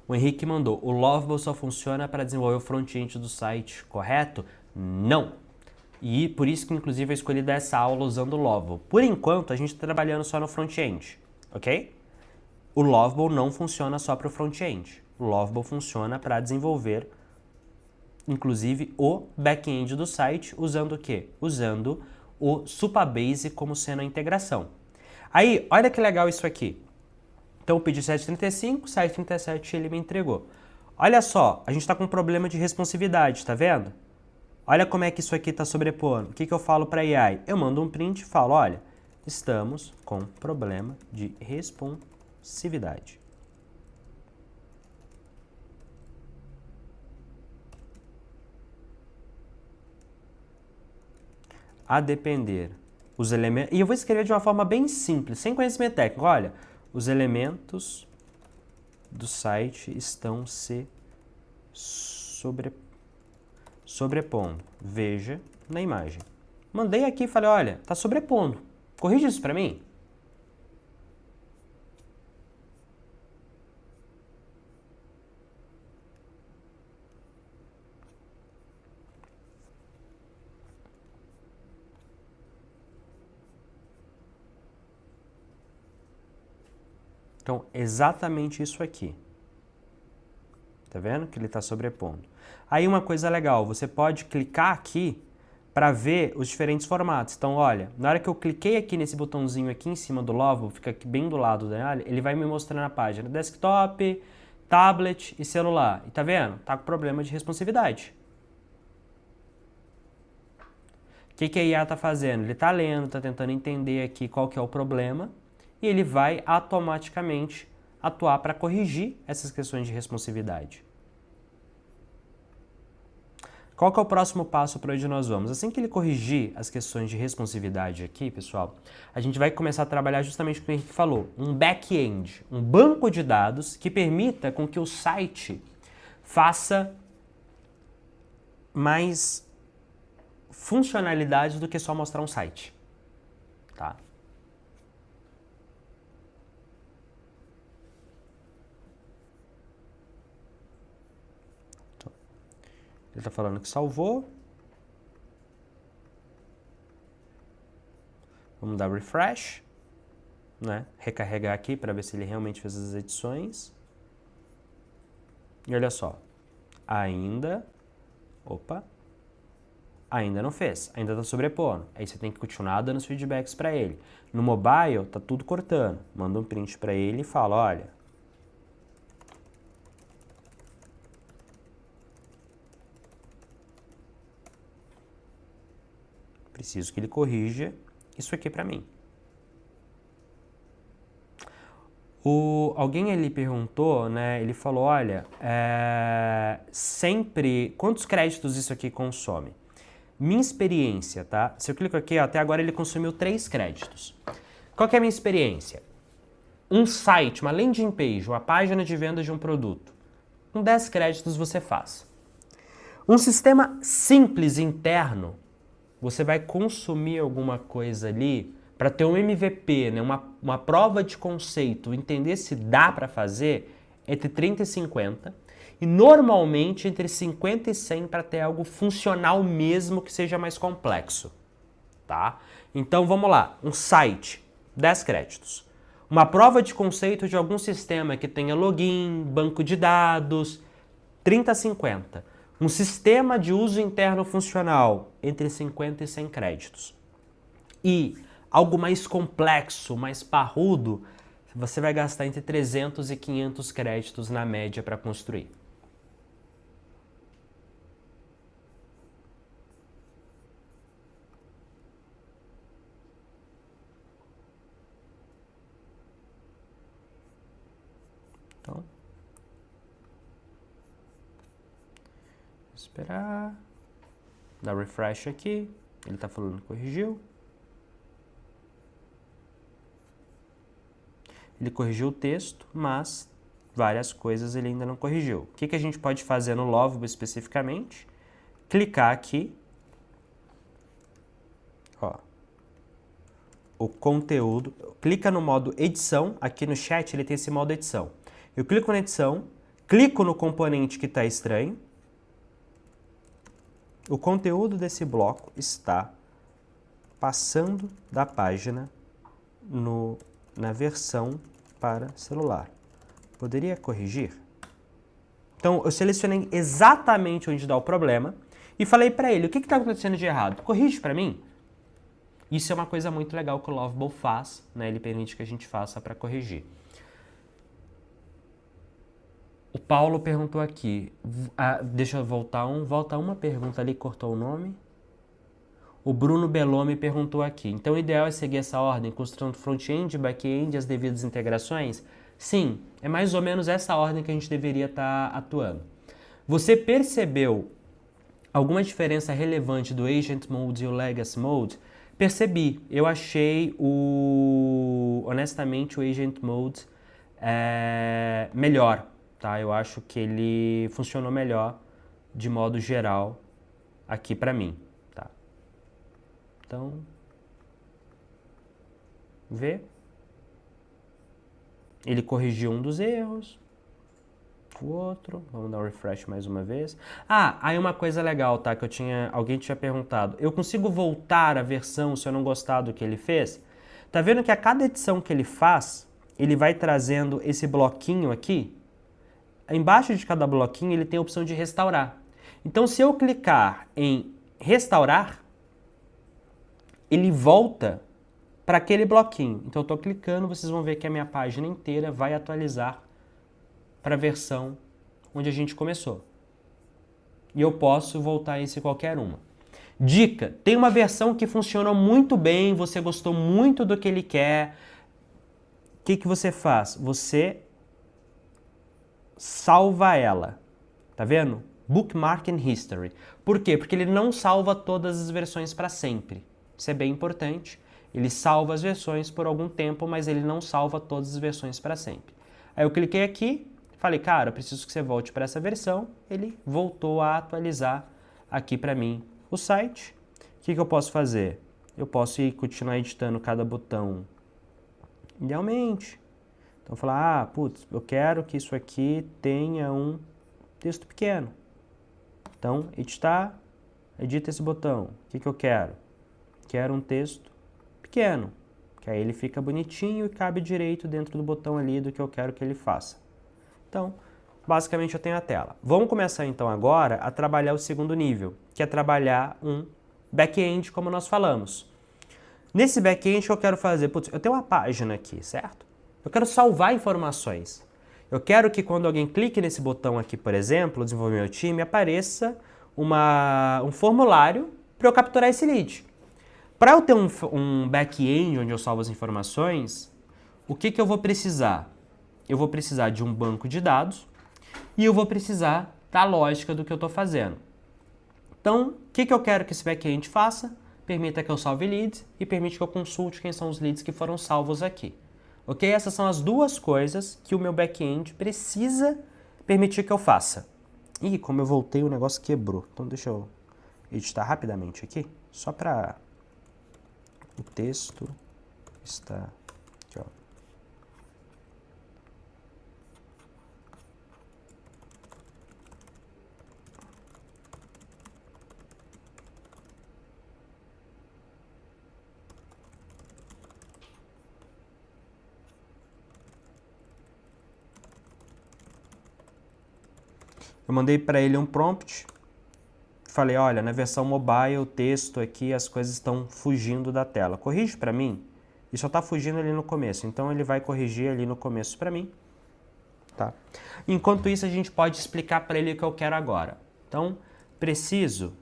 O Henrique mandou, o Lovable só funciona para desenvolver o front-end do site, correto? Não. E por isso que, inclusive, eu escolhi dar essa aula usando o Lovable. Por enquanto, a gente está trabalhando só no front-end, ok? O Lovable não funciona só para o front-end. O Lovable funciona para desenvolver, inclusive, o back-end do site, usando o quê? Usando o Supabase como sendo a integração. Aí, olha que legal isso aqui. Então eu pedi 7h35, 7h37 ele me entregou. Olha só, a gente está com um problema de responsividade, tá vendo? Olha como é que isso aqui está sobrepondo. O que eu falo para a AI? Eu mando um print e falo, olha, estamos com problema de responsividade. A depender os elementos... E eu vou escrever de uma forma bem simples, sem conhecimento técnico. Olha, os elementos do site estão se sobrepondo. Veja na imagem. Mandei aqui e falei, olha, está sobrepondo. Corrige isso para mim. Então, exatamente isso aqui. Tá vendo que ele está sobrepondo? Aí uma coisa legal, você pode clicar aqui para ver os diferentes formatos. Então, olha, na hora que eu cliquei aqui nesse botãozinho aqui em cima do Lovable, fica aqui bem do lado dele, ele vai me mostrando a página desktop, tablet e celular. E tá vendo? Tá com problema de responsividade. O que a IA está fazendo? Ele está lendo, está tentando entender aqui qual que é o problema e ele vai automaticamente atuar para corrigir essas questões de responsividade. Qual que é o próximo passo para onde nós vamos? Assim que ele corrigir as questões de responsividade aqui, pessoal, a gente vai começar a trabalhar justamente o que o Henrique falou, um back-end, um banco de dados que permita com que o site faça mais funcionalidades do que só mostrar um site, tá? Ele está falando que salvou. Vamos dar refresh, né? Recarregar aqui para ver se ele realmente fez as edições. E olha só, ainda não fez, ainda está sobrepondo. Aí você tem que continuar dando os feedbacks para ele. No mobile, tá tudo cortando. Manda um print para ele e fala, olha, preciso que ele corrija isso aqui para mim. Alguém ali perguntou, né? Ele falou, olha, sempre, quantos créditos isso aqui consome? Minha experiência, tá? Se eu clico aqui, ó, até agora ele consumiu 3 créditos. Qual que é a minha experiência? Um site, uma landing page, uma página de venda de um produto. Com 10 créditos você faz. Um sistema simples interno, você vai consumir alguma coisa ali para ter um MVP, né? uma prova de conceito, entender se dá para fazer, entre 30 e 50. E normalmente entre 50 e 100 para ter algo funcional mesmo que seja mais complexo. Tá? Então vamos lá, um site, 10 créditos. Uma prova de conceito de algum sistema que tenha login, banco de dados, 30 a 50. Um sistema de uso interno funcional, entre 50 e 100 créditos. E algo mais complexo, mais parrudo, você vai gastar entre 300 e 500 créditos na média para construir. Então, esperar, dar refresh aqui, ele está falando que corrigiu. Ele corrigiu o texto, mas várias coisas ele ainda não corrigiu. O que a gente pode fazer no Lovable especificamente? Clicar aqui, ó, o conteúdo, clica no modo edição, aqui no chat ele tem esse modo edição. Eu clico na edição, clico no componente que está estranho, o conteúdo desse bloco está passando da página na versão para celular. Poderia corrigir? Então, eu selecionei exatamente onde dá o problema e falei para ele, o que está acontecendo de errado? Corrige para mim? Isso é uma coisa muito legal que o Lovable faz, né? Ele permite que a gente faça para corrigir. O Paulo perguntou aqui, deixa eu volta uma pergunta ali, cortou o nome. O Bruno Bellome perguntou aqui, então o ideal é seguir essa ordem, construindo front-end, back-end e as devidas integrações? Sim, é mais ou menos essa ordem que a gente deveria estar atuando. Você percebeu alguma diferença relevante do Agent Mode e o Legacy Mode? Percebi, eu achei honestamente o Agent Mode melhor, tá? Eu acho que ele funcionou melhor de modo geral aqui para mim, tá? Então, vê. Ele corrigiu um dos erros, o outro, vamos dar um refresh mais uma vez. Aí uma coisa legal, tá, que alguém tinha perguntado, eu consigo voltar a versão se eu não gostar do que ele fez? Tá vendo que a cada edição que ele faz, ele vai trazendo esse bloquinho aqui? Embaixo de cada bloquinho ele tem a opção de restaurar. Então se eu clicar em restaurar, ele volta para aquele bloquinho. Então eu estou clicando, vocês vão ver que a minha página inteira vai atualizar para a versão onde a gente começou. E eu posso voltar esse qualquer uma. Dica, tem uma versão que funcionou muito bem, você gostou muito do que ele quer. O que você faz? Você salva ela. Tá vendo? Bookmark in History. Por quê? Porque ele não salva todas as versões para sempre. Isso é bem importante. Ele salva as versões por algum tempo, mas ele não salva todas as versões para sempre. Aí eu cliquei aqui, falei, cara, eu preciso que você volte para essa versão. Ele voltou a atualizar aqui para mim o site. O que eu posso fazer? Eu posso continuar editando cada botão idealmente. Então falar, putz, eu quero que isso aqui tenha um texto pequeno. Então, editar, edita esse botão. O que eu quero? Quero um texto pequeno, que aí ele fica bonitinho e cabe direito dentro do botão ali do que eu quero que ele faça. Então, basicamente eu tenho a tela. Vamos começar então agora a trabalhar o segundo nível, que é trabalhar um back-end, como nós falamos. Nesse back-end que eu quero fazer, putz, eu tenho uma página aqui, certo? Eu quero salvar informações. Eu quero que quando alguém clique nesse botão aqui, por exemplo, desenvolver meu time, apareça um formulário para eu capturar esse lead. Para eu ter um back-end onde eu salvo as informações, o que eu vou precisar? Eu vou precisar de um banco de dados e eu vou precisar da lógica do que eu estou fazendo. Então, o que eu quero que esse back-end faça? Permita que eu salve leads e permite que eu consulte quem são os leads que foram salvos aqui. Ok? Essas são as duas coisas que o meu back-end precisa permitir que eu faça. Ih, como eu voltei, o negócio quebrou. Então deixa eu editar rapidamente aqui, só para o texto está aqui, ó. Eu mandei para ele um prompt, falei, olha, na versão mobile, o texto aqui, as coisas estão fugindo da tela. Corrige para mim. E só está fugindo ali no começo, então ele vai corrigir ali no começo para mim. Tá? Enquanto isso, a gente pode explicar para ele o que eu quero agora. Então, preciso,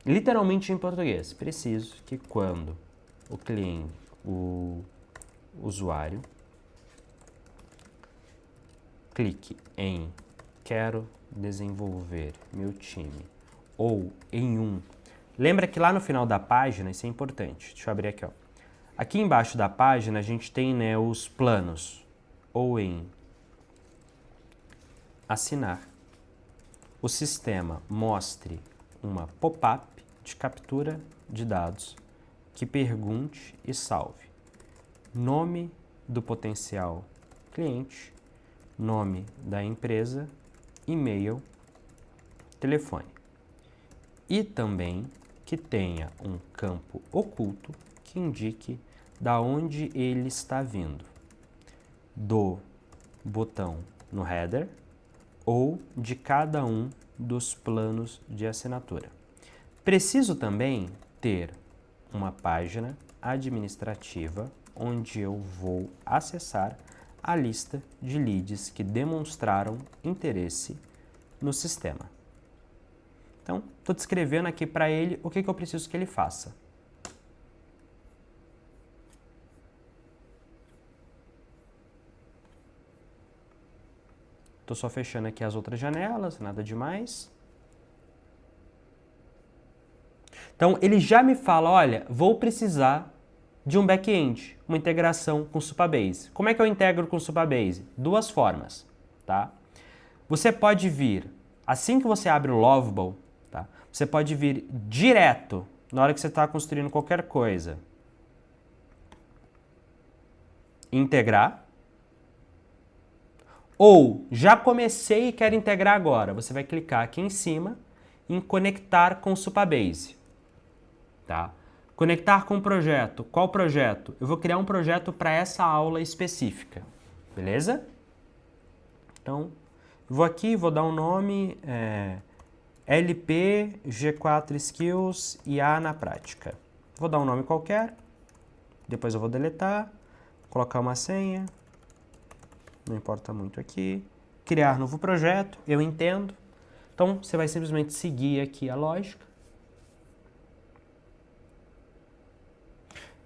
literalmente em português, preciso que quando o cliente, o usuário, clique em quero desenvolver meu time ou em um... Lembra que lá no final da página, isso é importante, deixa eu abrir aqui, ó. Aqui embaixo da página a gente tem, né, os planos, ou em assinar, o sistema mostre uma pop-up de captura de dados que pergunte e salve nome do potencial cliente, nome da empresa, e-mail, telefone. E também que tenha um campo oculto que indique da onde ele está vindo, do botão no header ou de cada um dos planos de assinatura. Preciso também ter uma página administrativa onde eu vou acessar a lista de leads que demonstraram interesse no sistema. Então, estou descrevendo aqui para ele o que eu preciso que ele faça. Estou só fechando aqui as outras janelas, nada demais. Então, ele já me fala, olha, vou precisar de um back-end, uma integração com o Supabase. Como é que eu integro com o Supabase? Duas formas, tá? Você pode vir, assim que você abre o Lovable, tá? Você pode vir direto, na hora que você está construindo qualquer coisa, integrar. Ou, já comecei e quero integrar agora. Você vai clicar aqui em cima em conectar com o Supabase. Tá? Conectar com o projeto. Qual projeto? Eu vou criar um projeto para essa aula específica. Beleza? Então, vou aqui, vou dar um nome, LP G4 Skills IA na prática. Vou dar um nome qualquer. Depois eu vou deletar. Colocar uma senha. Não importa muito aqui. Criar novo projeto, eu entendo. Então, você vai simplesmente seguir aqui a lógica.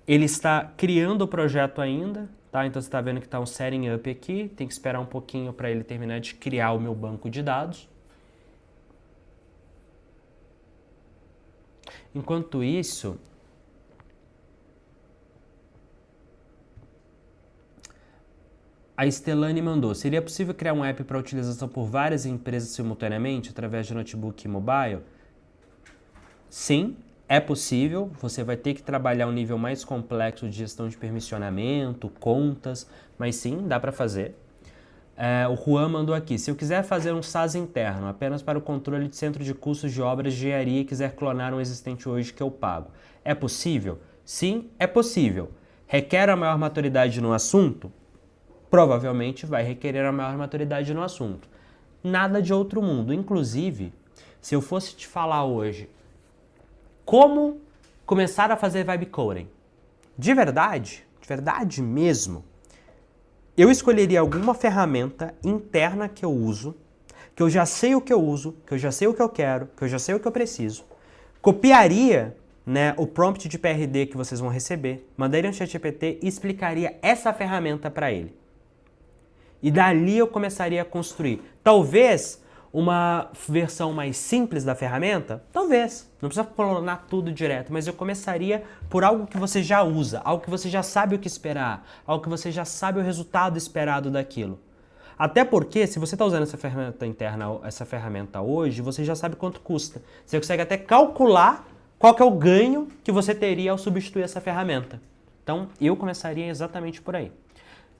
Ele está criando o projeto ainda, tá? Então, você está vendo que está um setting up aqui. Tem que esperar um pouquinho para ele terminar de criar o meu banco de dados. Enquanto isso, a Estelane mandou, seria possível criar um app para utilização por várias empresas simultaneamente, através de notebook e mobile? Sim, é possível. Você vai ter que trabalhar um nível mais complexo de gestão de permissionamento, contas, mas sim, dá para fazer. O Juan mandou aqui, se eu quiser fazer um SaaS interno, apenas para o controle de centro de custos de obras de engenharia e quiser clonar um existente hoje que eu pago, é possível? Sim, é possível. Requer a maior maturidade no assunto? Provavelmente vai requerer a maior maturidade no assunto. Nada de outro mundo. Inclusive, se eu fosse te falar hoje como começar a fazer vibe coding, de verdade mesmo, eu escolheria alguma ferramenta interna que eu uso, que eu já sei o que eu uso, que eu já sei o que eu quero, que eu já sei o que eu preciso, copiaria, né, o prompt de PRD que vocês vão receber, mandaria um ChatGPT e explicaria essa ferramenta para ele. E dali eu começaria a construir. Talvez uma versão mais simples da ferramenta, talvez. Não precisa clonar tudo direto, mas eu começaria por algo que você já usa, algo que você já sabe o que esperar, algo que você já sabe o resultado esperado daquilo. Até porque, se você está usando essa ferramenta interna, essa ferramenta hoje, você já sabe quanto custa. Você consegue até calcular qual que é o ganho que você teria ao substituir essa ferramenta. Então, eu começaria exatamente por aí.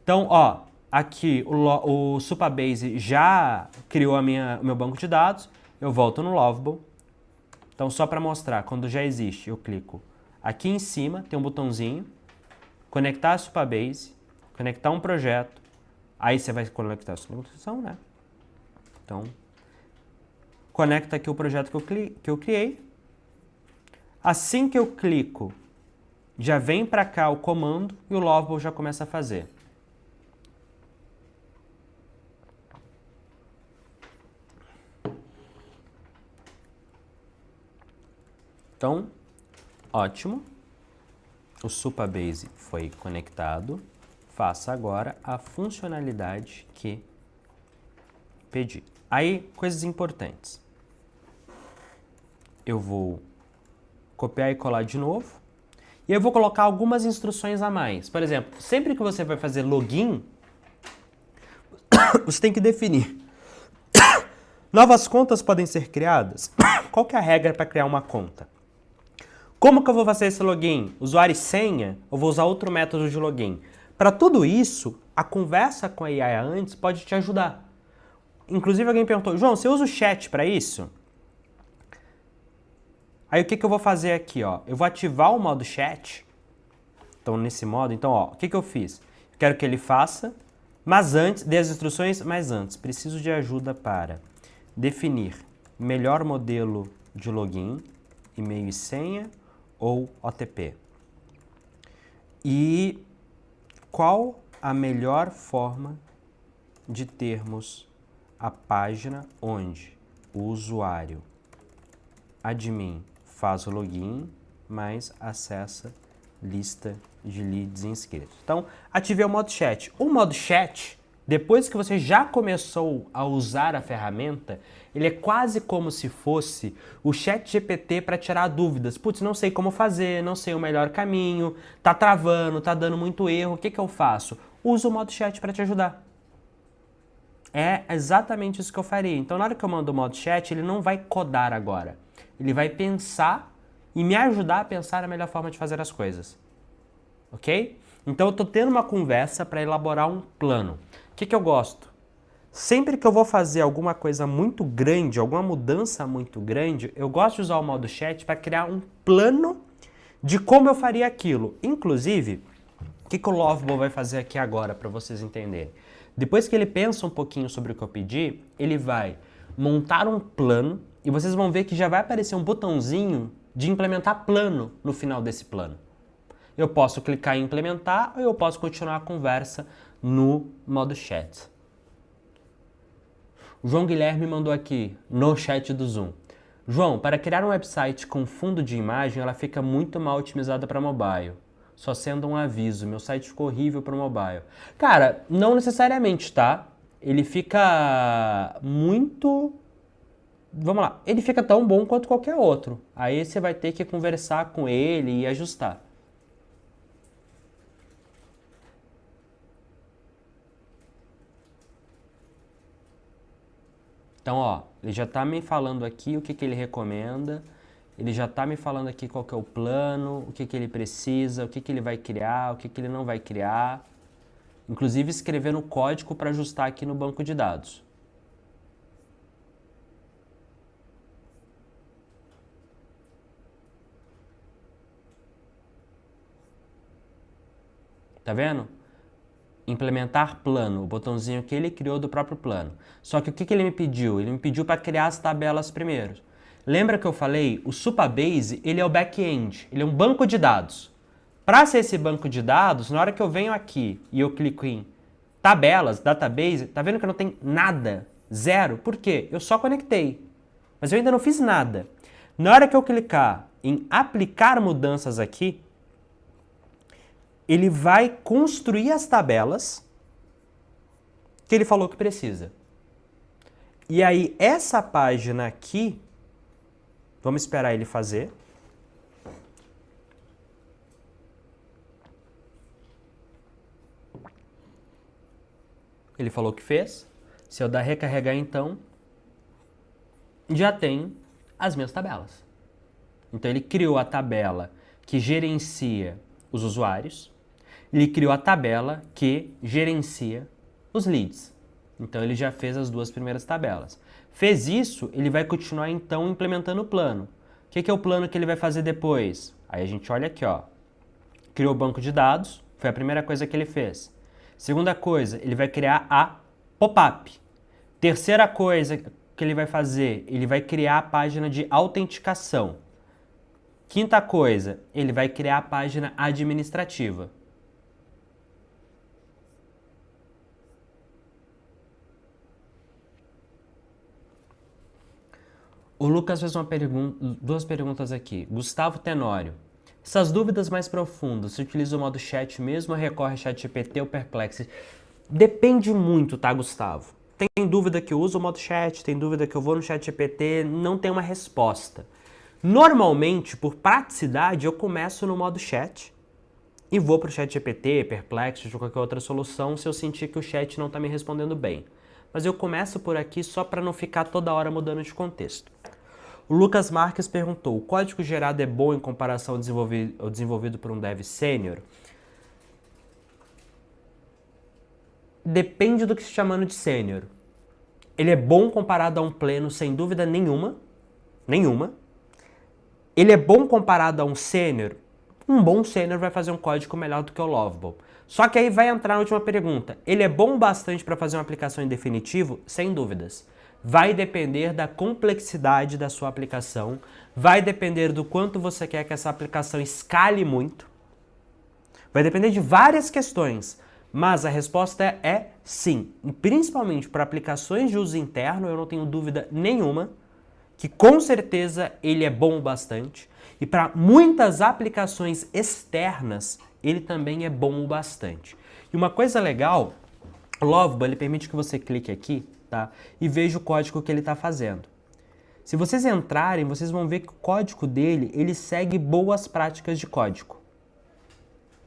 Então, ó, aqui o Supabase já criou o meu banco de dados, eu volto no Lovable. Então, só para mostrar, quando já existe, eu clico aqui em cima, tem um botãozinho, conectar a Supabase, conectar um projeto, aí você vai conectar a sua implementação, né? Então, conecta aqui o projeto que eu criei. Assim que eu clico, já vem para cá o comando e o Lovable já começa a fazer. Então, ótimo. O Supabase foi conectado. Faça agora a funcionalidade que pedi. Aí, coisas importantes. Eu vou copiar e colar de novo. E eu vou colocar algumas instruções a mais. Por exemplo, sempre que você vai fazer login, você tem que definir. Novas contas podem ser criadas? Qual que é a regra para criar uma conta? Como que eu vou fazer esse login? Usuário e senha? Ou vou usar outro método de login? Para tudo isso, a conversa com a AI antes pode te ajudar. Inclusive alguém perguntou, João, você usa o chat para isso? Aí o que eu vou fazer aqui? Ó? Eu vou ativar o modo chat. Então nesse modo, o que eu fiz? Eu quero que ele faça, mas antes, dê as instruções, mas antes, preciso de ajuda para definir melhor modelo de login, e-mail e senha ou OTP. E qual a melhor forma de termos a página onde o usuário admin faz o login, mas acessa lista de leads inscritos. Então, ativei o modo chat. O modo chat, depois que você já começou a usar a ferramenta, ele é quase como se fosse o ChatGPT para tirar dúvidas. Putz, não sei como fazer, não sei o melhor caminho, tá travando, tá dando muito erro, o que eu faço? Usa o modo chat para te ajudar. É exatamente isso que eu faria. Então, na hora que eu mando o modo chat, ele não vai codar agora. Ele vai pensar e me ajudar a pensar a melhor forma de fazer as coisas. Ok? Então, eu estou tendo uma conversa para elaborar um plano. O que eu gosto? Sempre que eu vou fazer alguma coisa muito grande, alguma mudança muito grande, eu gosto de usar o modo chat para criar um plano de como eu faria aquilo. Inclusive, o que o Lovable vai fazer aqui agora para vocês entenderem? Depois que ele pensa um pouquinho sobre o que eu pedi, ele vai montar um plano e vocês vão ver que já vai aparecer um botãozinho de implementar plano no final desse plano. Eu posso clicar em implementar ou eu posso continuar a conversa no modo chat. O João Guilherme mandou aqui no chat do Zoom. João, para criar um website com fundo de imagem, ela fica muito mal otimizada para mobile. Só sendo um aviso, meu site ficou horrível para mobile. Cara, não necessariamente, tá? Ele fica muito... Vamos lá, ele fica tão bom quanto qualquer outro. Aí você vai ter que conversar com ele e ajustar. Então, ele já está me falando aqui o que ele recomenda, ele já está me falando aqui qual que é o plano, o que ele precisa, o que ele vai criar, o que ele não vai criar. Inclusive escrevendo código para ajustar aqui no banco de dados. Tá vendo? Implementar plano, o botãozinho que ele criou do próprio plano. Só que o que ele me pediu? Ele me pediu para criar as tabelas primeiro. Lembra que eu falei? O Supabase, ele é o back-end, ele é um banco de dados. Para ser esse banco de dados, na hora que eu venho aqui e eu clico em tabelas, database, tá vendo que não tem nada? Zero. Por quê? Eu só conectei. Mas eu ainda não fiz nada. Na hora que eu clicar em aplicar mudanças aqui, ele vai construir as tabelas que ele falou que precisa. E aí, essa página aqui, vamos esperar ele fazer. Ele falou que fez. Se eu dar recarregar, então, já tem as minhas tabelas. Então, ele criou a tabela que gerencia os usuários. Ele criou a tabela que gerencia os leads. Então, ele já fez as duas primeiras tabelas. Fez isso, ele vai continuar, então, implementando o plano. O que é o plano que ele vai fazer depois? Aí a gente olha aqui, criou o banco de dados, foi a primeira coisa que ele fez. Segunda coisa, ele vai criar a pop-up. Terceira coisa, que ele vai fazer? Ele vai criar a página de autenticação. Quinta coisa, ele vai criar a página administrativa. O Lucas fez duas perguntas aqui. Gustavo Tenório. Essas dúvidas mais profundas, se utiliza o modo chat mesmo ou recorre a ChatGPT ou Perplexity? Depende muito, tá, Gustavo? Tem dúvida que eu uso o modo chat, tem dúvida que eu vou no ChatGPT, não tem uma resposta. Normalmente, por praticidade, eu começo no modo chat e vou para o ChatGPT, Perplexity ou qualquer outra solução se eu sentir que o chat não está me respondendo bem. Mas eu começo por aqui só para não ficar toda hora mudando de contexto. O Lucas Marques perguntou, o código gerado é bom em comparação ao desenvolvido por um dev sênior? Depende do que se chamando de sênior. Ele é bom comparado a um pleno, sem dúvida nenhuma. Ele é bom comparado a um sênior? Um bom sênior vai fazer um código melhor do que o Lovable. Só que aí vai entrar na última pergunta. Ele é bom o bastante para fazer uma aplicação em definitivo? Sem dúvidas. Vai depender da complexidade da sua aplicação, vai depender do quanto você quer que essa aplicação escale muito, vai depender de várias questões, mas a resposta é sim. E principalmente para aplicações de uso interno, eu não tenho dúvida nenhuma que com certeza ele é bom o bastante. E para muitas aplicações externas, ele também é bom o bastante. E uma coisa legal, o Lovable, ele permite que você clique aqui, tá? E veja o código que ele está fazendo. Se vocês entrarem, vocês vão ver que o código dele, ele segue boas práticas de código,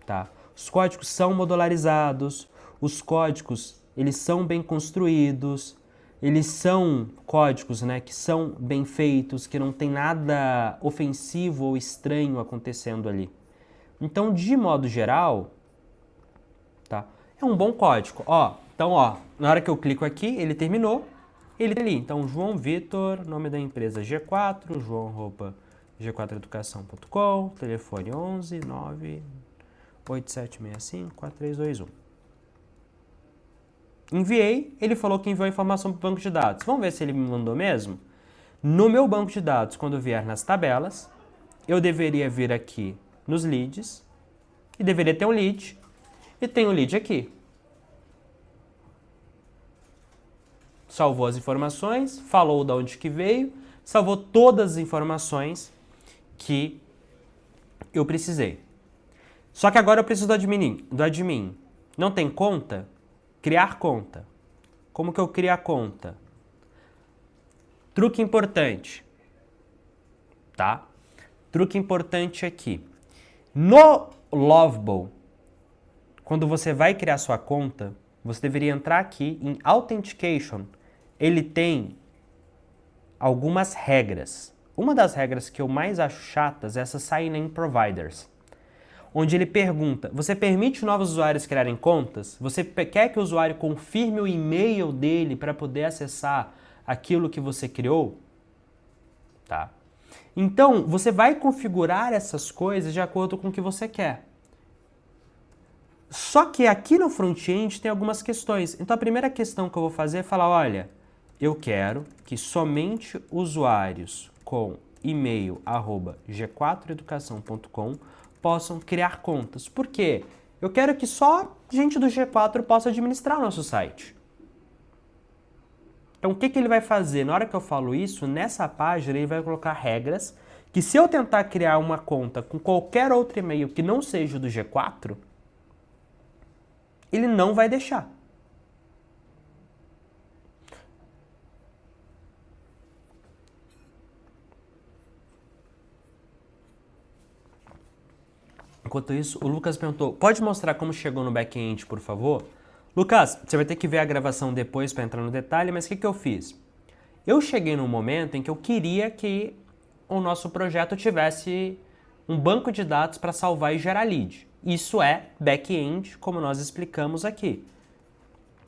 tá? Os códigos são modularizados, os códigos, eles são bem construídos, eles são códigos, né, que são bem feitos, que não tem nada ofensivo ou estranho acontecendo ali. Então, de modo geral, tá? É um bom código. Então, na hora que eu clico aqui, ele terminou, ele tá ali. Então, João Vitor, nome da empresa G4, joão@g4educação.com, telefone 11 9 8765 4321. Enviei, ele falou que enviou a informação para o banco de dados. Vamos ver se ele me mandou mesmo? No meu banco de dados, quando vier nas tabelas, eu deveria vir aqui nos leads, e deveria ter um lead, e tem um lead aqui. Salvou as informações, falou de onde que veio, salvou todas as informações que eu precisei. Só que agora eu preciso do admin. Não tem conta? Criar conta. Como que eu crio a conta? Truque importante, tá? Truque importante aqui. No Lovable, quando você vai criar sua conta, você deveria entrar aqui em Authentication. Ele tem algumas regras. Uma das regras que eu mais acho chatas é essa Sign-in Providers, onde ele pergunta, você permite novos usuários criarem contas? Você quer que o usuário confirme o e-mail dele para poder acessar aquilo que você criou? Tá? Então, você vai configurar essas coisas de acordo com o que você quer. Só que aqui no front-end tem algumas questões. Então, a primeira questão que eu vou fazer é falar, olha, eu quero que somente usuários com e-mail @g4educação.com possam criar contas. Por quê? Eu quero que só gente do G4 possa administrar o nosso site. Então, o que ele vai fazer? Na hora que eu falo isso, nessa página ele vai colocar regras que se eu tentar criar uma conta com qualquer outro e-mail que não seja do G4, ele não vai deixar. Enquanto isso, o Lucas perguntou, pode mostrar como chegou no back-end, por favor? Lucas, você vai ter que ver a gravação depois para entrar no detalhe, mas o que eu fiz? Eu cheguei num momento em que eu queria que o nosso projeto tivesse um banco de dados para salvar e gerar lead. Isso é back-end, como nós explicamos aqui.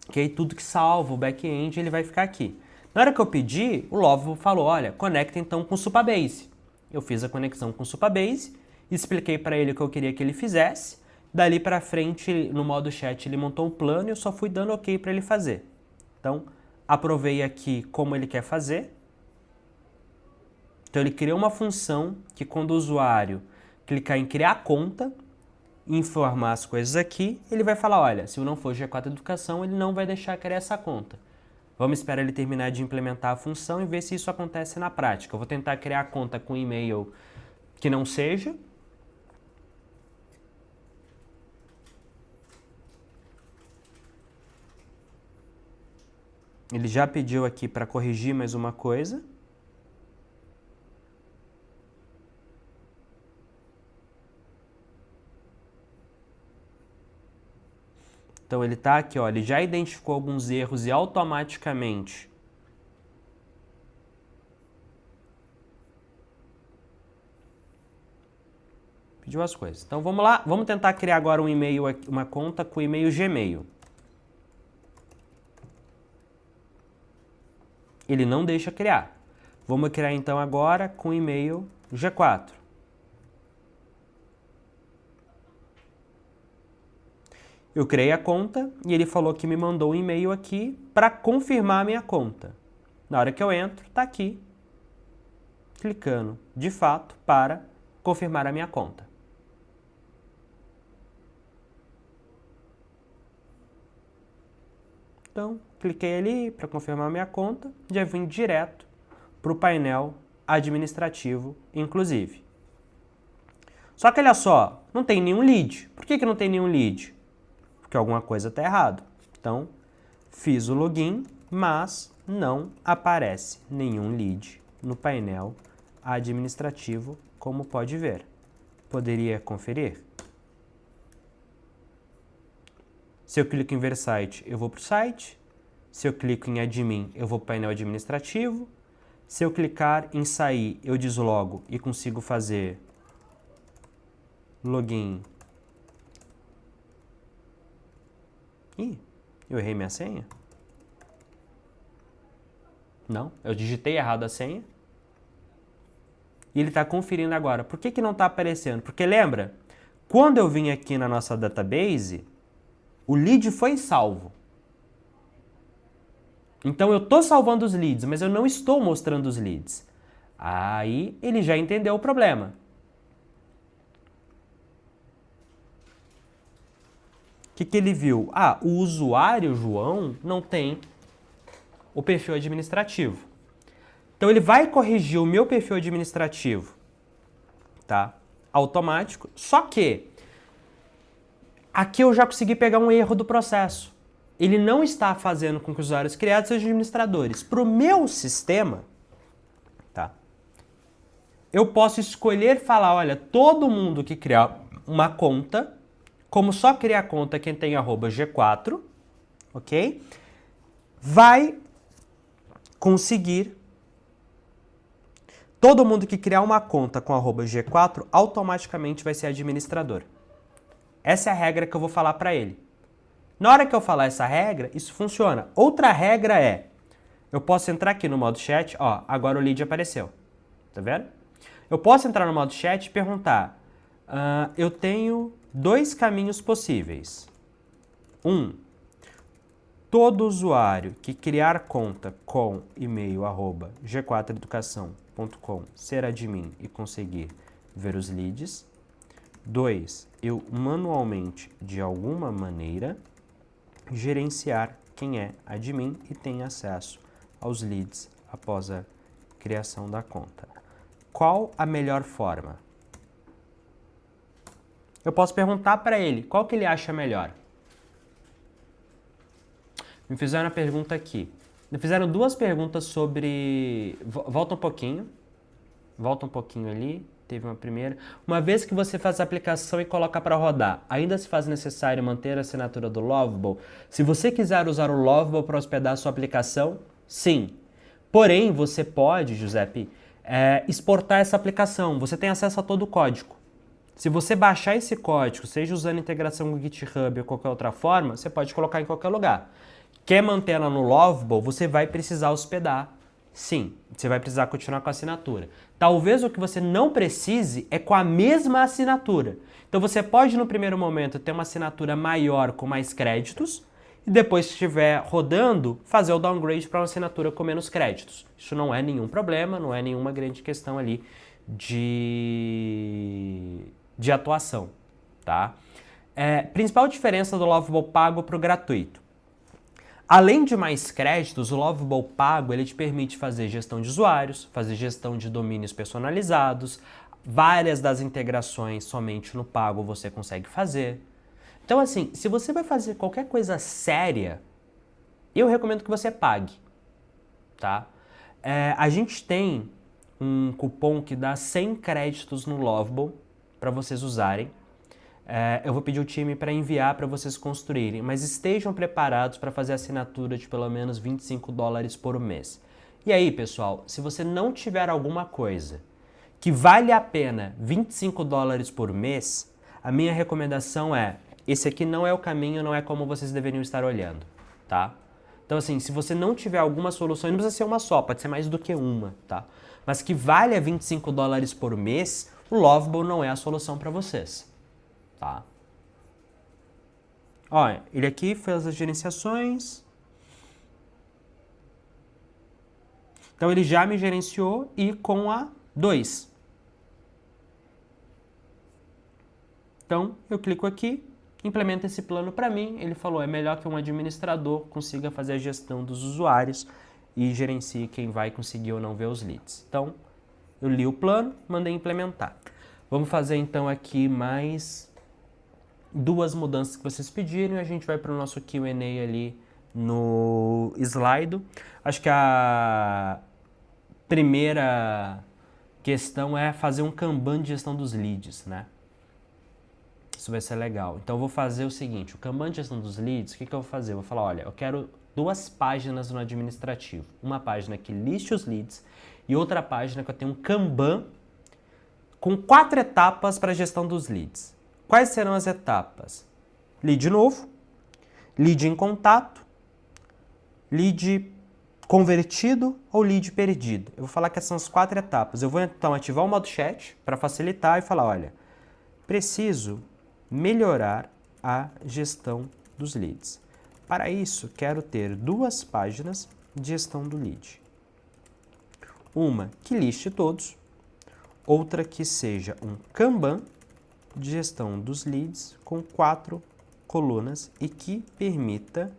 Que aí tudo que salva o back-end, ele vai ficar aqui. Na hora que eu pedi, o Lovable falou, olha, conecta então com o Supabase. Eu fiz a conexão com o Supabase, expliquei para ele o que eu queria que ele fizesse, dali para frente, no modo chat, ele montou um plano e eu só fui dando ok para ele fazer. Então, aprovei aqui como ele quer fazer. Então ele criou uma função que quando o usuário clicar em criar conta, informar as coisas aqui, ele vai falar, olha, se não for G4 Educação, ele não vai deixar criar essa conta. Vamos esperar ele terminar de implementar a função e ver se isso acontece na prática. Eu vou tentar criar a conta com e-mail que não seja. Ele já pediu aqui para corrigir mais uma coisa. Então ele está aqui, ó, ele já identificou alguns erros e automaticamente pediu as coisas. Então vamos lá, vamos tentar criar agora um e-mail, uma conta com e-mail Gmail. Ele não deixa criar. Vamos criar então agora com e-mail G4. Eu criei a conta e ele falou que me mandou um e-mail aqui para confirmar a minha conta. Na hora que eu entro, está aqui, clicando de fato para confirmar a minha conta. Então, cliquei ali para confirmar a minha conta, já vim direto para o painel administrativo, inclusive. Só que olha só, não tem nenhum lead. Por que não tem nenhum lead? Porque alguma coisa está errado. Então, fiz o login, mas não aparece nenhum lead no painel administrativo, como pode ver. Poderia conferir? Se eu clico em ver site, eu vou para o site. Se eu clico em admin, eu vou para o painel administrativo. Se eu clicar em sair, eu deslogo e consigo fazer login. Ih, eu errei minha senha? Não, eu digitei errado a senha. E ele está conferindo agora. Por que não está aparecendo? Porque lembra, quando eu vim aqui na nossa database, o lead foi salvo. Então eu estou salvando os leads, mas eu não estou mostrando os leads. Aí ele já entendeu o problema. O que ele viu? Ah, o usuário João não tem o perfil administrativo. Então ele vai corrigir o meu perfil administrativo, tá? Automático. Só que aqui eu já consegui pegar um erro do processo. Ele não está fazendo com que os usuários criados sejam administradores. Para o meu sistema, tá? Eu posso escolher falar, olha, todo mundo que criar uma conta, como só criar conta quem tem @G4, ok? Vai conseguir, todo mundo que criar uma conta com @G4 automaticamente vai ser administrador. Essa é a regra que eu vou falar para ele. Na hora que eu falar essa regra, isso funciona. Outra regra é, eu posso entrar aqui no modo chat, ó, agora o lead apareceu, tá vendo? Eu posso entrar no modo chat e perguntar, eu tenho 2 caminhos possíveis. Todo usuário que criar conta com e-mail @g4educação.com ser admin e conseguir ver os leads. 2, eu manualmente, de alguma maneira, gerenciar quem é admin e tem acesso aos leads após a criação da conta. Qual a melhor forma? Eu posso perguntar para ele qual que ele acha melhor. Me fizeram uma pergunta aqui. Me fizeram 2 perguntas sobre... Volta um pouquinho ali. Teve uma primeira. Uma vez que você faz a aplicação e coloca para rodar, ainda se faz necessário manter a assinatura do Lovable? Se você quiser usar o Lovable para hospedar a sua aplicação, sim. Porém, você pode, Giuseppe, exportar essa aplicação. Você tem acesso a todo o código. Se você baixar esse código, seja usando integração com o GitHub ou qualquer outra forma, você pode colocar em qualquer lugar. Quer manter ela no Lovable, você vai precisar hospedar. Sim, você vai precisar continuar com a assinatura. Talvez o que você não precise é com a mesma assinatura. Então você pode no primeiro momento ter uma assinatura maior com mais créditos e depois que estiver rodando, fazer o downgrade para uma assinatura com menos créditos. Isso não é nenhum problema, não é nenhuma grande questão ali de atuação, tá? Principal diferença do Lovable pago para o gratuito. Além de mais créditos, o Lovable pago ele te permite fazer gestão de usuários, fazer gestão de domínios personalizados, várias das integrações somente no pago você consegue fazer. Então assim, se você vai fazer qualquer coisa séria, eu recomendo que você pague, tá? A gente tem um cupom que dá 100 créditos no Lovable para vocês usarem. Eu vou pedir o time para enviar para vocês construírem, mas estejam preparados para fazer assinatura de pelo menos $25 por mês. E aí, pessoal, se você não tiver alguma coisa que vale a pena $25 por mês, a minha recomendação é, esse aqui não é o caminho, não é como vocês deveriam estar olhando, tá? Então assim, se você não tiver alguma solução, não precisa ser uma só, pode ser mais do que uma, tá? Mas que valha $25 por mês, o Lovable não é a solução para vocês. Tá. Olha, ele aqui fez as gerenciações. Então ele já me gerenciou e com a 2. Então eu clico aqui, implementa esse plano para mim. Ele falou, é melhor que um administrador consiga fazer a gestão dos usuários e gerencie quem vai conseguir ou não ver os leads. Então eu li o plano, mandei implementar. Vamos fazer então aqui mais 2 mudanças que vocês pediram e a gente vai para o nosso Q&A ali no Slido. Acho que a primeira questão é fazer um Kanban de gestão dos leads, né? Isso vai ser legal. Então eu vou fazer o seguinte, o Kanban de gestão dos leads, o que eu vou fazer? Eu vou falar, olha, eu quero 2 páginas no administrativo. Uma página que liste os leads e outra página que eu tenho um Kanban com 4 etapas para a gestão dos leads. Quais serão as etapas? Lead novo, lead em contato, lead convertido ou lead perdido. Eu vou falar que essas são as 4 etapas. Eu vou então ativar o modo chat para facilitar e falar, olha, preciso melhorar a gestão dos leads. Para isso, quero ter 2 páginas de gestão do lead. Uma que liste todos, outra que seja um Kanban de gestão dos leads com 4 colunas e que permita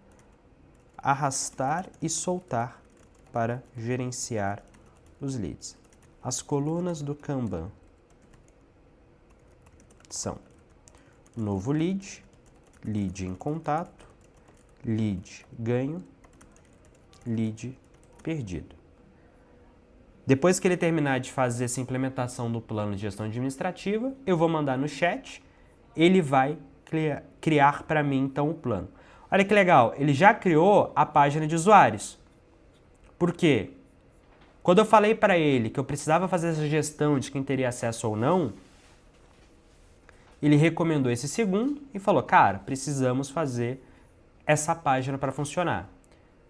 arrastar e soltar para gerenciar os leads. As colunas do Kanban são novo lead, lead em contato, lead ganho, lead perdido. Depois que ele terminar de fazer essa implementação do plano de gestão administrativa, eu vou mandar no chat, ele vai criar para mim então o plano. Olha que legal, ele já criou a página de usuários. Por quê? Quando eu falei para ele que eu precisava fazer essa gestão de quem teria acesso ou não, ele recomendou esse segundo e falou, cara, precisamos fazer essa página para funcionar.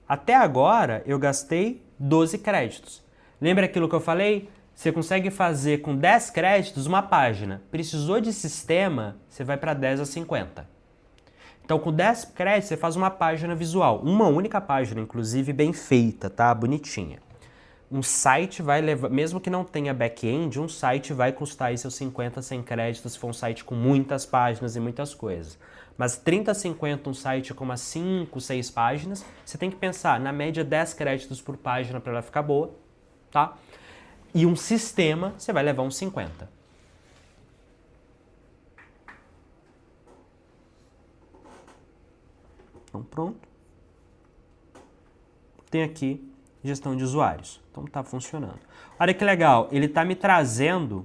Até agora eu gastei 12 créditos. Lembra aquilo que eu falei? Você consegue fazer com 10 créditos uma página. Precisou de sistema, você vai para 10 a 50. Então, com 10 créditos, você faz uma página visual. Uma única página, inclusive, bem feita, tá? Bonitinha. Um site vai levar, mesmo que não tenha back-end, um site vai custar aí seus 50, 100 créditos se for um site com muitas páginas e muitas coisas. Mas 30, 50, um site com umas 5, 6 páginas, você tem que pensar, na média, 10 créditos por página para ela ficar boa. Tá? E um sistema, você vai levar uns 50. Então, pronto. Tem aqui gestão de usuários. Então, tá funcionando. Olha que legal, ele tá me trazendo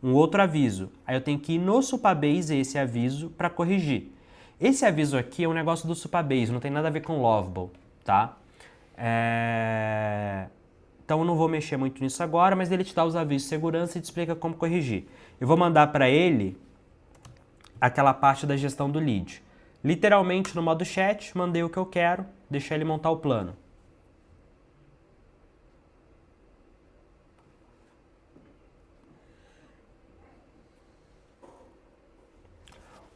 um outro aviso. Aí eu tenho que ir no Supabase esse aviso para corrigir. Esse aviso aqui é um negócio do Supabase, não tem nada a ver com Lovable, tá? Então eu não vou mexer muito nisso agora, mas ele te dá os avisos de segurança e te explica como corrigir. Eu vou mandar para ele aquela parte da gestão do lead. Literalmente no modo chat, mandei o que eu quero, deixei ele montar o plano.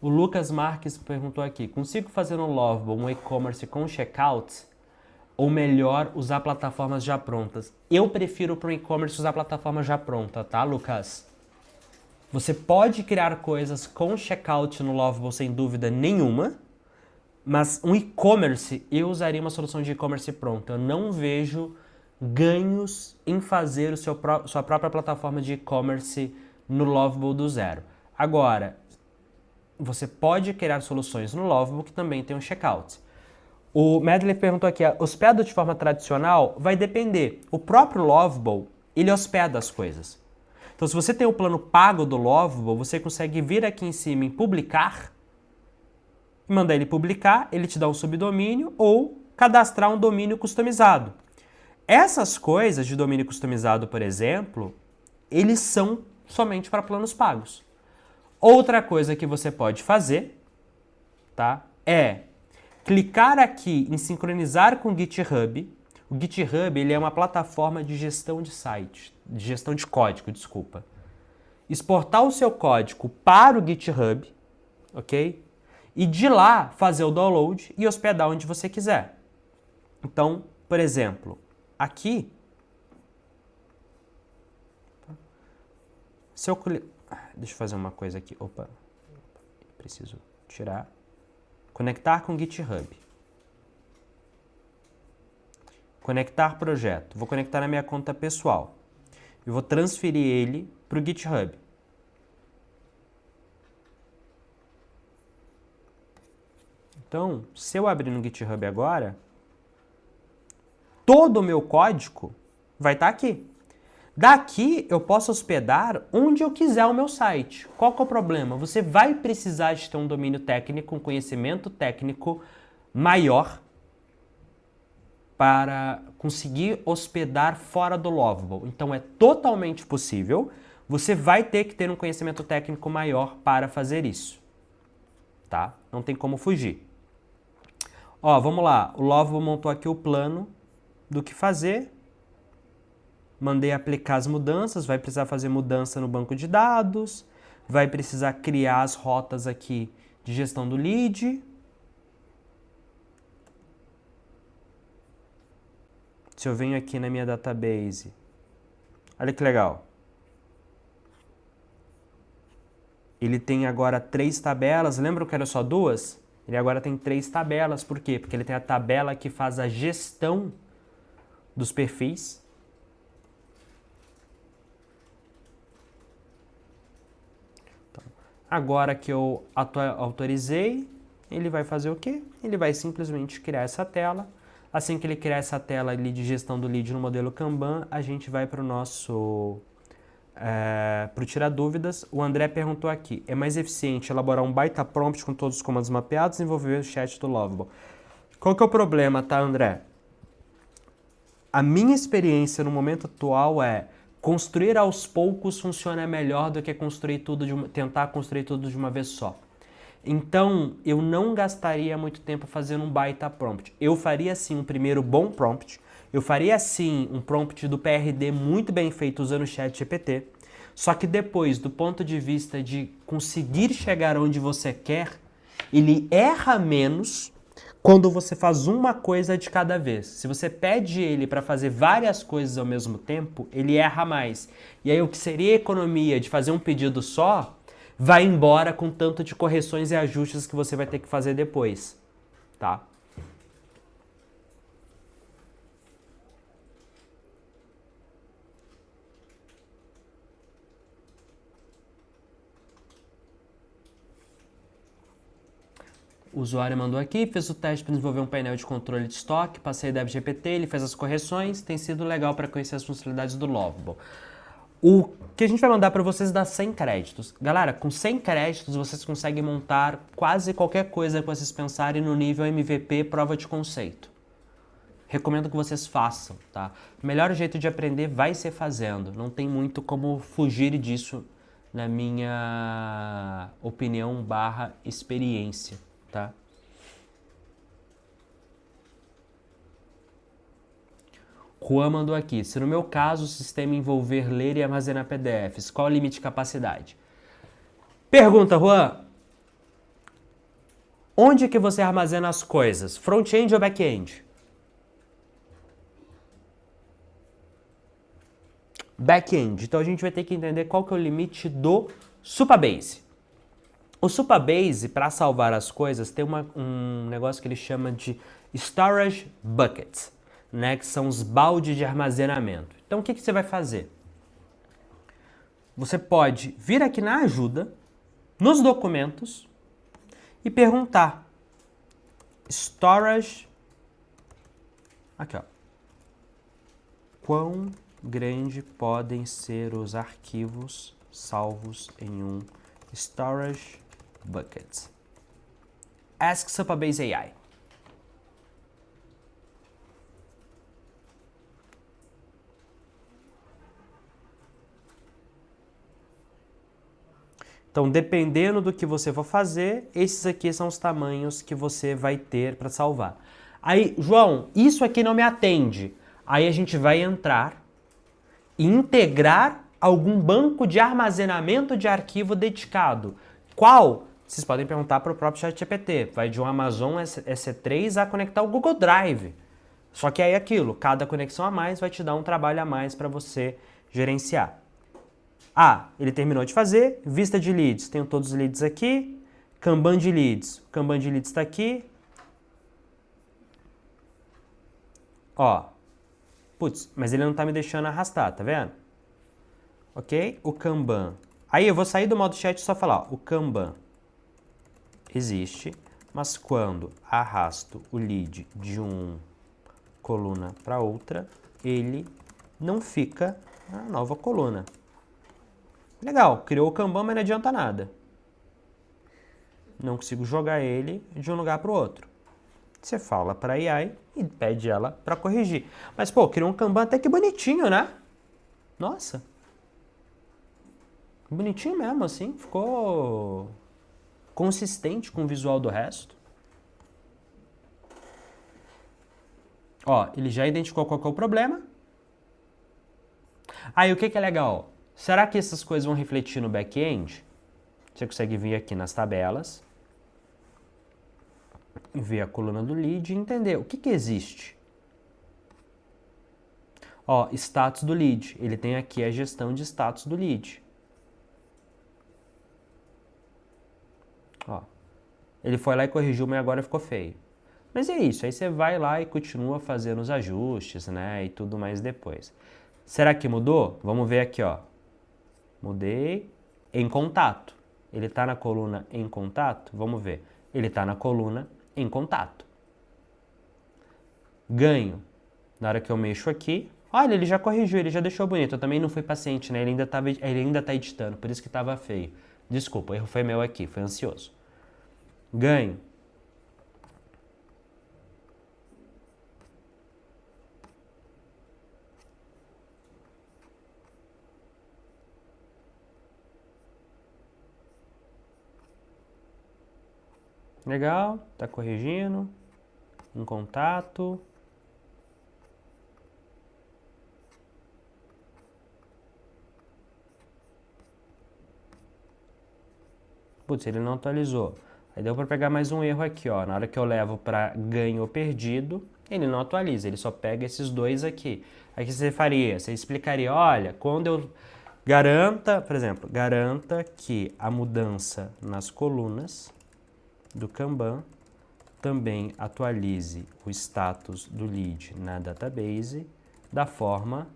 O Lucas Marques perguntou aqui, consigo fazer no Lovable um e-commerce com checkout? Ou melhor, usar plataformas já prontas? Eu prefiro para o e-commerce usar plataforma já pronta, tá, Lucas? Você pode criar coisas com checkout no Lovable sem dúvida nenhuma, mas um e-commerce, eu usaria uma solução de e-commerce pronta. Eu não vejo ganhos em fazer sua própria plataforma de e-commerce no Lovable do zero. Agora, você pode criar soluções no Lovable que também tem um checkout. O Medley perguntou aqui, hospeda de forma tradicional? Vai depender. O próprio Lovable, ele hospeda as coisas. Então, se você tem o plano pago do Lovable, você consegue vir aqui em cima em publicar, e mandar ele publicar, ele te dá um subdomínio ou cadastrar um domínio customizado. Essas coisas de domínio customizado, por exemplo, eles são somente para planos pagos. Outra coisa que você pode fazer, tá, é clicar aqui em sincronizar com o GitHub. O GitHub, ele é uma plataforma de gestão de site, de gestão de código, desculpa. Exportar o seu código para o GitHub, ok? E de lá fazer o download e hospedar onde você quiser. Então, por exemplo, aqui, se eu deixa eu fazer uma coisa aqui. Opa, preciso tirar. Conectar com GitHub. Conectar projeto. Vou conectar na minha conta pessoal. E vou transferir ele para o GitHub. Então, se eu abrir no GitHub agora, todo o meu código vai estar aqui. Daqui eu posso hospedar onde eu quiser o meu site. Qual que é o problema? Você vai precisar de ter um domínio técnico, um conhecimento técnico maior para conseguir hospedar fora do Lovable. Então é totalmente possível. Você vai ter que ter um conhecimento técnico maior para fazer isso. Tá? Não tem como fugir. Ó, vamos lá. O Lovable montou aqui o plano do que fazer. Mandei aplicar as mudanças, vai precisar fazer mudança no banco de dados, vai precisar criar as rotas aqui de gestão do lead. Se eu venho aqui na minha database, olha que legal. Ele tem agora 3 tabelas, lembra que era só 2? Ele agora tem 3 tabelas, por quê? Porque ele tem a tabela que faz a gestão dos perfis. Agora que eu autorizei, ele vai fazer o quê? Ele vai simplesmente criar essa tela. Assim que ele criar essa tela ali de gestão do lead no modelo Kanban, a gente vai para o nosso pro tirar dúvidas. O André perguntou aqui, é mais eficiente elaborar um baita prompt com todos os comandos mapeados e desenvolver o chat do Lovable? Qual que é o problema, tá, André? A minha experiência no momento atual é construir aos poucos funciona melhor do que tentar construir tudo de uma vez só. Então, eu não gastaria muito tempo fazendo um baita prompt. Eu faria, sim, um primeiro bom prompt. Eu faria, sim, um prompt do PRD muito bem feito usando o ChatGPT. Só que depois, do ponto de vista de conseguir chegar onde você quer, ele erra menos quando você faz uma coisa de cada vez. Se você pede ele para fazer várias coisas ao mesmo tempo, ele erra mais. E aí o que seria economia de fazer um pedido só, vai embora com tanto de correções e ajustes que você vai ter que fazer depois, tá? O usuário mandou aqui, fez o teste para desenvolver um painel de controle de estoque, passei o DevGPT, ele fez as correções, tem sido legal para conhecer as funcionalidades do Lovable. O que a gente vai mandar para vocês dá 100 créditos. Galera, com 100 créditos vocês conseguem montar quase qualquer coisa que vocês pensarem no nível MVP, prova de conceito. Recomendo que vocês façam, tá? O melhor jeito de aprender vai ser fazendo, não tem muito como fugir disso na minha opinião / experiência. Tá? Juan mandou aqui, se no meu caso o sistema envolver ler e armazenar PDFs, qual o limite de capacidade? Pergunta, Juan. Onde que você armazena as coisas? Front-end ou back-end? Back-end. Então a gente vai ter que entender qual que é o limite do Supabase. O Supabase, para salvar as coisas, tem um negócio que ele chama de Storage Buckets, né? Que são os baldes de armazenamento. Então o que você vai fazer? Você pode vir aqui na ajuda, nos documentos, e perguntar Storage, aqui ó, quão grande podem ser os arquivos salvos em um Storage Bucket. Ask Supabase AI. Então, dependendo do que você for fazer, esses aqui são os tamanhos que você vai ter para salvar. Aí, João, isso aqui não me atende. Aí a gente vai entrar e integrar algum banco de armazenamento de arquivo dedicado. Qual? Vocês podem perguntar para o próprio ChatGPT. Vai de um Amazon EC3 a conectar o Google Drive. Só que aí é aquilo, cada conexão a mais vai te dar um trabalho a mais para você gerenciar. Ah, ele terminou de fazer, vista de leads, tenho todos os leads aqui, Kanban de leads, o Kanban de leads está aqui. Ó, putz, mas ele não está me deixando arrastar, tá vendo? Ok? O Kanban. Aí eu vou sair do modo chat e só falar, ó, o Kanban existe, mas quando arrasto o lead de uma coluna para outra, ele não fica na nova coluna. Legal, criou o Kanban, mas não adianta nada. Não consigo jogar ele de um lugar para o outro. Você fala para a AI e pede ela para corrigir. Mas, pô, criou um Kanban até que bonitinho, né? Nossa. Bonitinho mesmo, assim. Ficou consistente com o visual do resto. Ó, ele já identificou qual que é o problema. Aí, o que é legal? Será que essas coisas vão refletir no back-end? Você consegue vir aqui nas tabelas, ver a coluna do lead e entender o que existe. Ó, status do lead. Ele tem aqui a gestão de status do lead. Ó, ele foi lá e corrigiu, mas agora ficou feio. Mas é isso, aí você vai lá e continua fazendo os ajustes, né, e tudo mais depois. Será que mudou? Vamos ver aqui, ó. Mudei. Em contato. Ele está na coluna em contato? Vamos ver. Ele está na coluna em contato. Ganho. Na hora que eu mexo aqui, olha, ele já corrigiu, ele já deixou bonito. Eu também não fui paciente, né? Ele ainda tá editando, por isso que estava feio. Desculpa, o erro foi meu aqui, foi ansioso. Ganho. Legal, tá corrigindo. Em contato. Putz, ele não atualizou. Aí deu para pegar mais um erro aqui, ó. Na hora que eu levo para ganho ou perdido, ele não atualiza, ele só pega esses dois aqui. Aí o que você faria? Você explicaria, olha, quando eu garanta, por exemplo, garanta que a mudança nas colunas do Kanban também atualize o status do lead na database da forma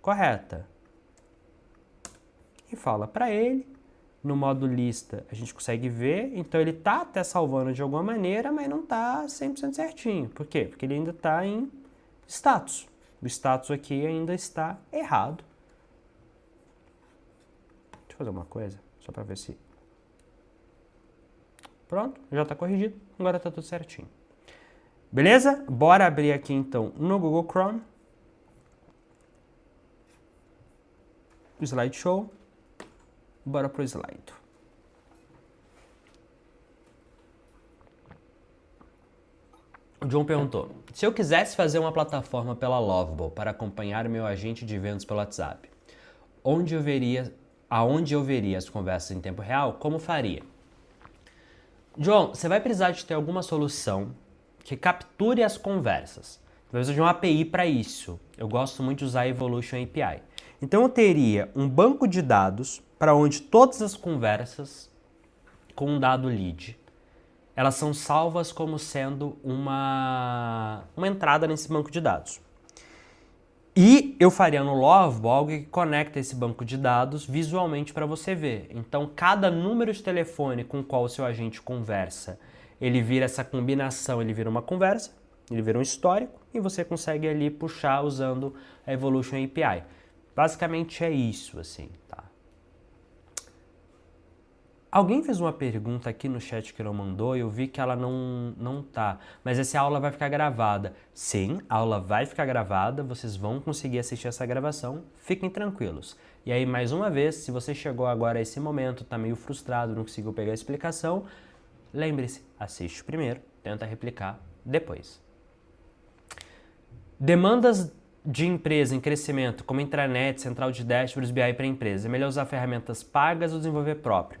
correta. E fala para ele, no modo lista a gente consegue ver, então ele está até salvando de alguma maneira, mas não está 100% certinho. Por quê? Porque ele ainda está em status. O status aqui ainda está errado. Deixa eu fazer uma coisa, só para ver se... Pronto, já está corrigido, agora está tudo certinho. Beleza? Bora abrir aqui então no Google Chrome. O slideshow. Bora pro slide. O John perguntou, se eu quisesse fazer uma plataforma pela Lovable para acompanhar meu agente de vendas pelo WhatsApp, aonde eu veria as conversas em tempo real, como faria? John, você vai precisar de ter alguma solução que capture as conversas. Vai precisar de uma API para isso. Eu gosto muito de usar a Evolution API. Então eu teria um banco de dados para onde todas as conversas com um dado lead, elas são salvas como sendo uma entrada nesse banco de dados. E eu faria no Lovable algo que conecta esse banco de dados visualmente para você ver. Então, cada número de telefone com o qual o seu agente conversa, ele vira essa combinação, ele vira uma conversa, ele vira um histórico e você consegue ali puxar usando a Evolution API. Basicamente é isso, assim, tá? Alguém fez uma pergunta aqui no chat que não mandou e eu vi que ela não tá. Mas essa aula vai ficar gravada. Sim, a aula vai ficar gravada, vocês vão conseguir assistir essa gravação, fiquem tranquilos. E aí, mais uma vez, se você chegou agora a esse momento, tá meio frustrado, não conseguiu pegar a explicação, lembre-se, assiste primeiro, tenta replicar depois. Demandas de empresa em crescimento, como intranet, central de dashboards, BI para empresa. É melhor usar ferramentas pagas ou desenvolver próprio?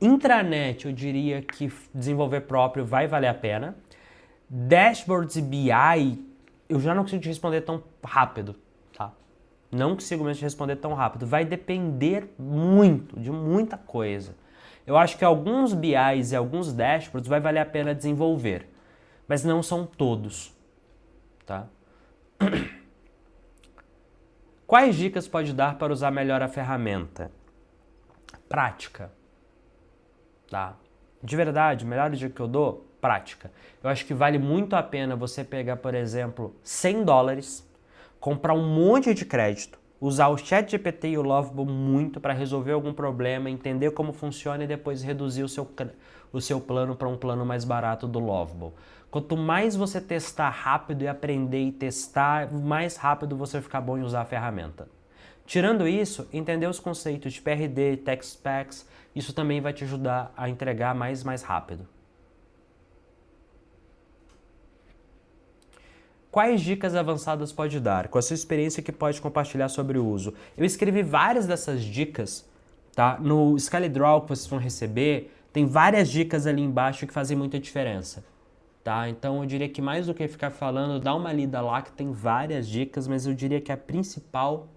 Intranet, eu diria que desenvolver próprio vai valer a pena. Dashboards e BI, eu já não consigo te responder tão rápido, tá? Não consigo mesmo te responder tão rápido. Vai depender muito, de muita coisa. Eu acho que alguns BIs e alguns dashboards vai valer a pena desenvolver, mas não são todos, tá? Quais dicas pode dar para usar melhor a ferramenta? Prática. Tá? De verdade, melhor dica que eu dou, prática. Eu acho que vale muito a pena você pegar, por exemplo, $100, comprar um monte de crédito, usar o ChatGPT e o Lovable muito para resolver algum problema, entender como funciona e depois reduzir o seu plano para um plano mais barato do Lovable. Quanto mais você testar rápido e aprender e testar, mais rápido você vai ficar bom em usar a ferramenta. Tirando isso, entender os conceitos de PRD, Text Packs, isso também vai te ajudar a entregar mais rápido. Quais dicas avançadas pode dar? Com a sua experiência que pode compartilhar sobre o uso? Eu escrevi várias dessas dicas, tá? No ScaleDraw que vocês vão receber, tem várias dicas ali embaixo que fazem muita diferença, tá? Então eu diria que mais do que ficar falando, dá uma lida lá que tem várias dicas, mas eu diria que a principal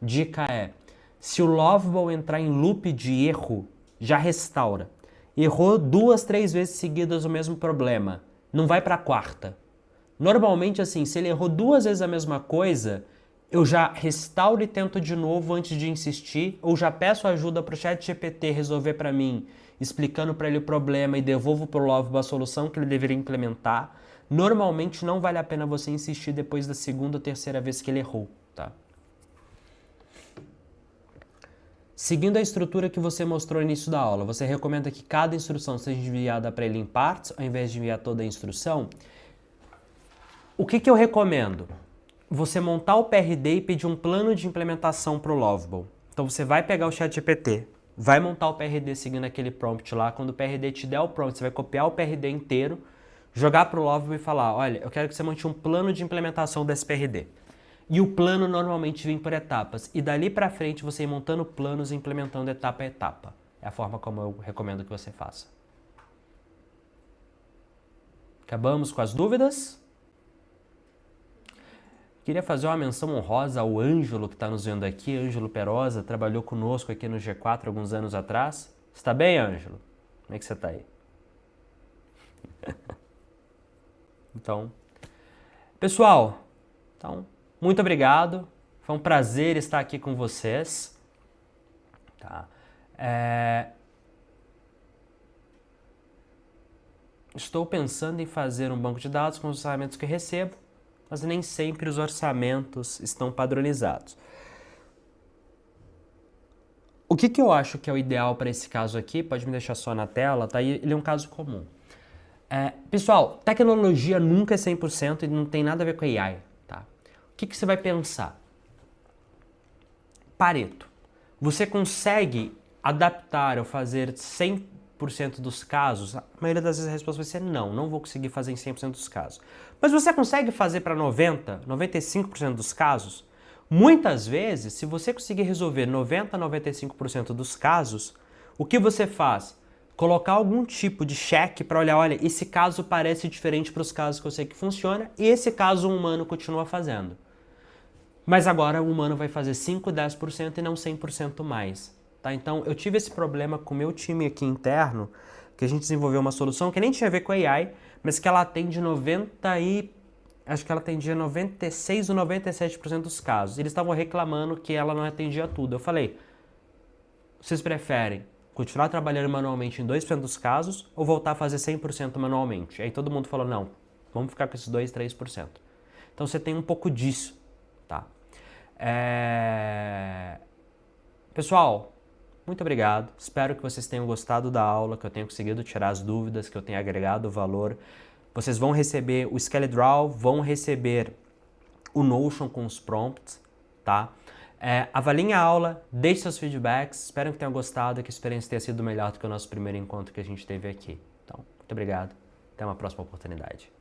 dica é, se o Lovable entrar em loop de erro, já restaura. Errou 2, 3 vezes seguidas o mesmo problema, não vai para a quarta. Normalmente assim, se ele errou 2 vezes a mesma coisa, eu já restauro e tento de novo antes de insistir, ou já peço ajuda para o ChatGPT resolver para mim, explicando para ele o problema e devolvo para o Lovable a solução que ele deveria implementar. Normalmente não vale a pena você insistir depois da segunda ou terceira vez que ele errou, tá? Seguindo a estrutura que você mostrou no início da aula, você recomenda que cada instrução seja enviada para ele em partes, ao invés de enviar toda a instrução? O que eu recomendo? Você montar o PRD e pedir um plano de implementação para o Lovable. Então você vai pegar o ChatGPT, vai montar o PRD seguindo aquele prompt lá, quando o PRD te der o prompt, você vai copiar o PRD inteiro, jogar para o Lovable e falar, olha, eu quero que você monte um plano de implementação desse PRD. E o plano normalmente vem por etapas. E dali para frente você ir montando planos e implementando etapa a etapa. É a forma como eu recomendo que você faça. Acabamos com as dúvidas? Queria fazer uma menção honrosa ao Ângelo que está nos vendo aqui. Ângelo Perosa trabalhou conosco aqui no G4 alguns anos atrás. Está bem, Ângelo? Como é que você está aí? Então, pessoal, muito obrigado, foi um prazer estar aqui com vocês. Tá. Estou pensando em fazer um banco de dados com os orçamentos que eu recebo, mas nem sempre os orçamentos estão padronizados. O que eu acho que é o ideal para esse caso aqui, pode me deixar só na tela, tá? Ele é um caso comum. Pessoal, tecnologia nunca é 100% e não tem nada a ver com AI. O que você vai pensar? Pareto. Você consegue adaptar ou fazer 100% dos casos? A maioria das vezes a resposta vai ser não, não vou conseguir fazer em 100% dos casos. Mas você consegue fazer para 90%, 95% dos casos? Muitas vezes, se você conseguir resolver 90% a 95% dos casos, o que você faz? colocar algum tipo de cheque para olhar, olha, esse caso parece diferente para os casos que eu sei que funciona, e esse caso o humano continua fazendo. Mas agora o humano vai fazer 5, 10% e não 100% mais. Tá? Então eu tive esse problema com o meu time aqui interno, que a gente desenvolveu uma solução que nem tinha a ver com a AI, mas que ela atende acho que ela atendia 96 ou 97% dos casos. Eles estavam reclamando que ela não atendia tudo. Eu falei, vocês preferem continuar trabalhando manualmente em 2% dos casos ou voltar a fazer 100% manualmente? Aí todo mundo falou, não, vamos ficar com esses 2, 3%. Então você tem um pouco disso, tá? Pessoal, muito obrigado. Espero que vocês tenham gostado da aula, que eu tenha conseguido tirar as dúvidas, que eu tenha agregado valor. Vocês vão receber o SkeleDraw, vão receber o Notion com os prompts, tá? Avaliem a aula, deixe seus feedbacks, espero que tenham gostado e que a experiência tenha sido melhor do que o nosso primeiro encontro que a gente teve aqui. Então, muito obrigado, até uma próxima oportunidade.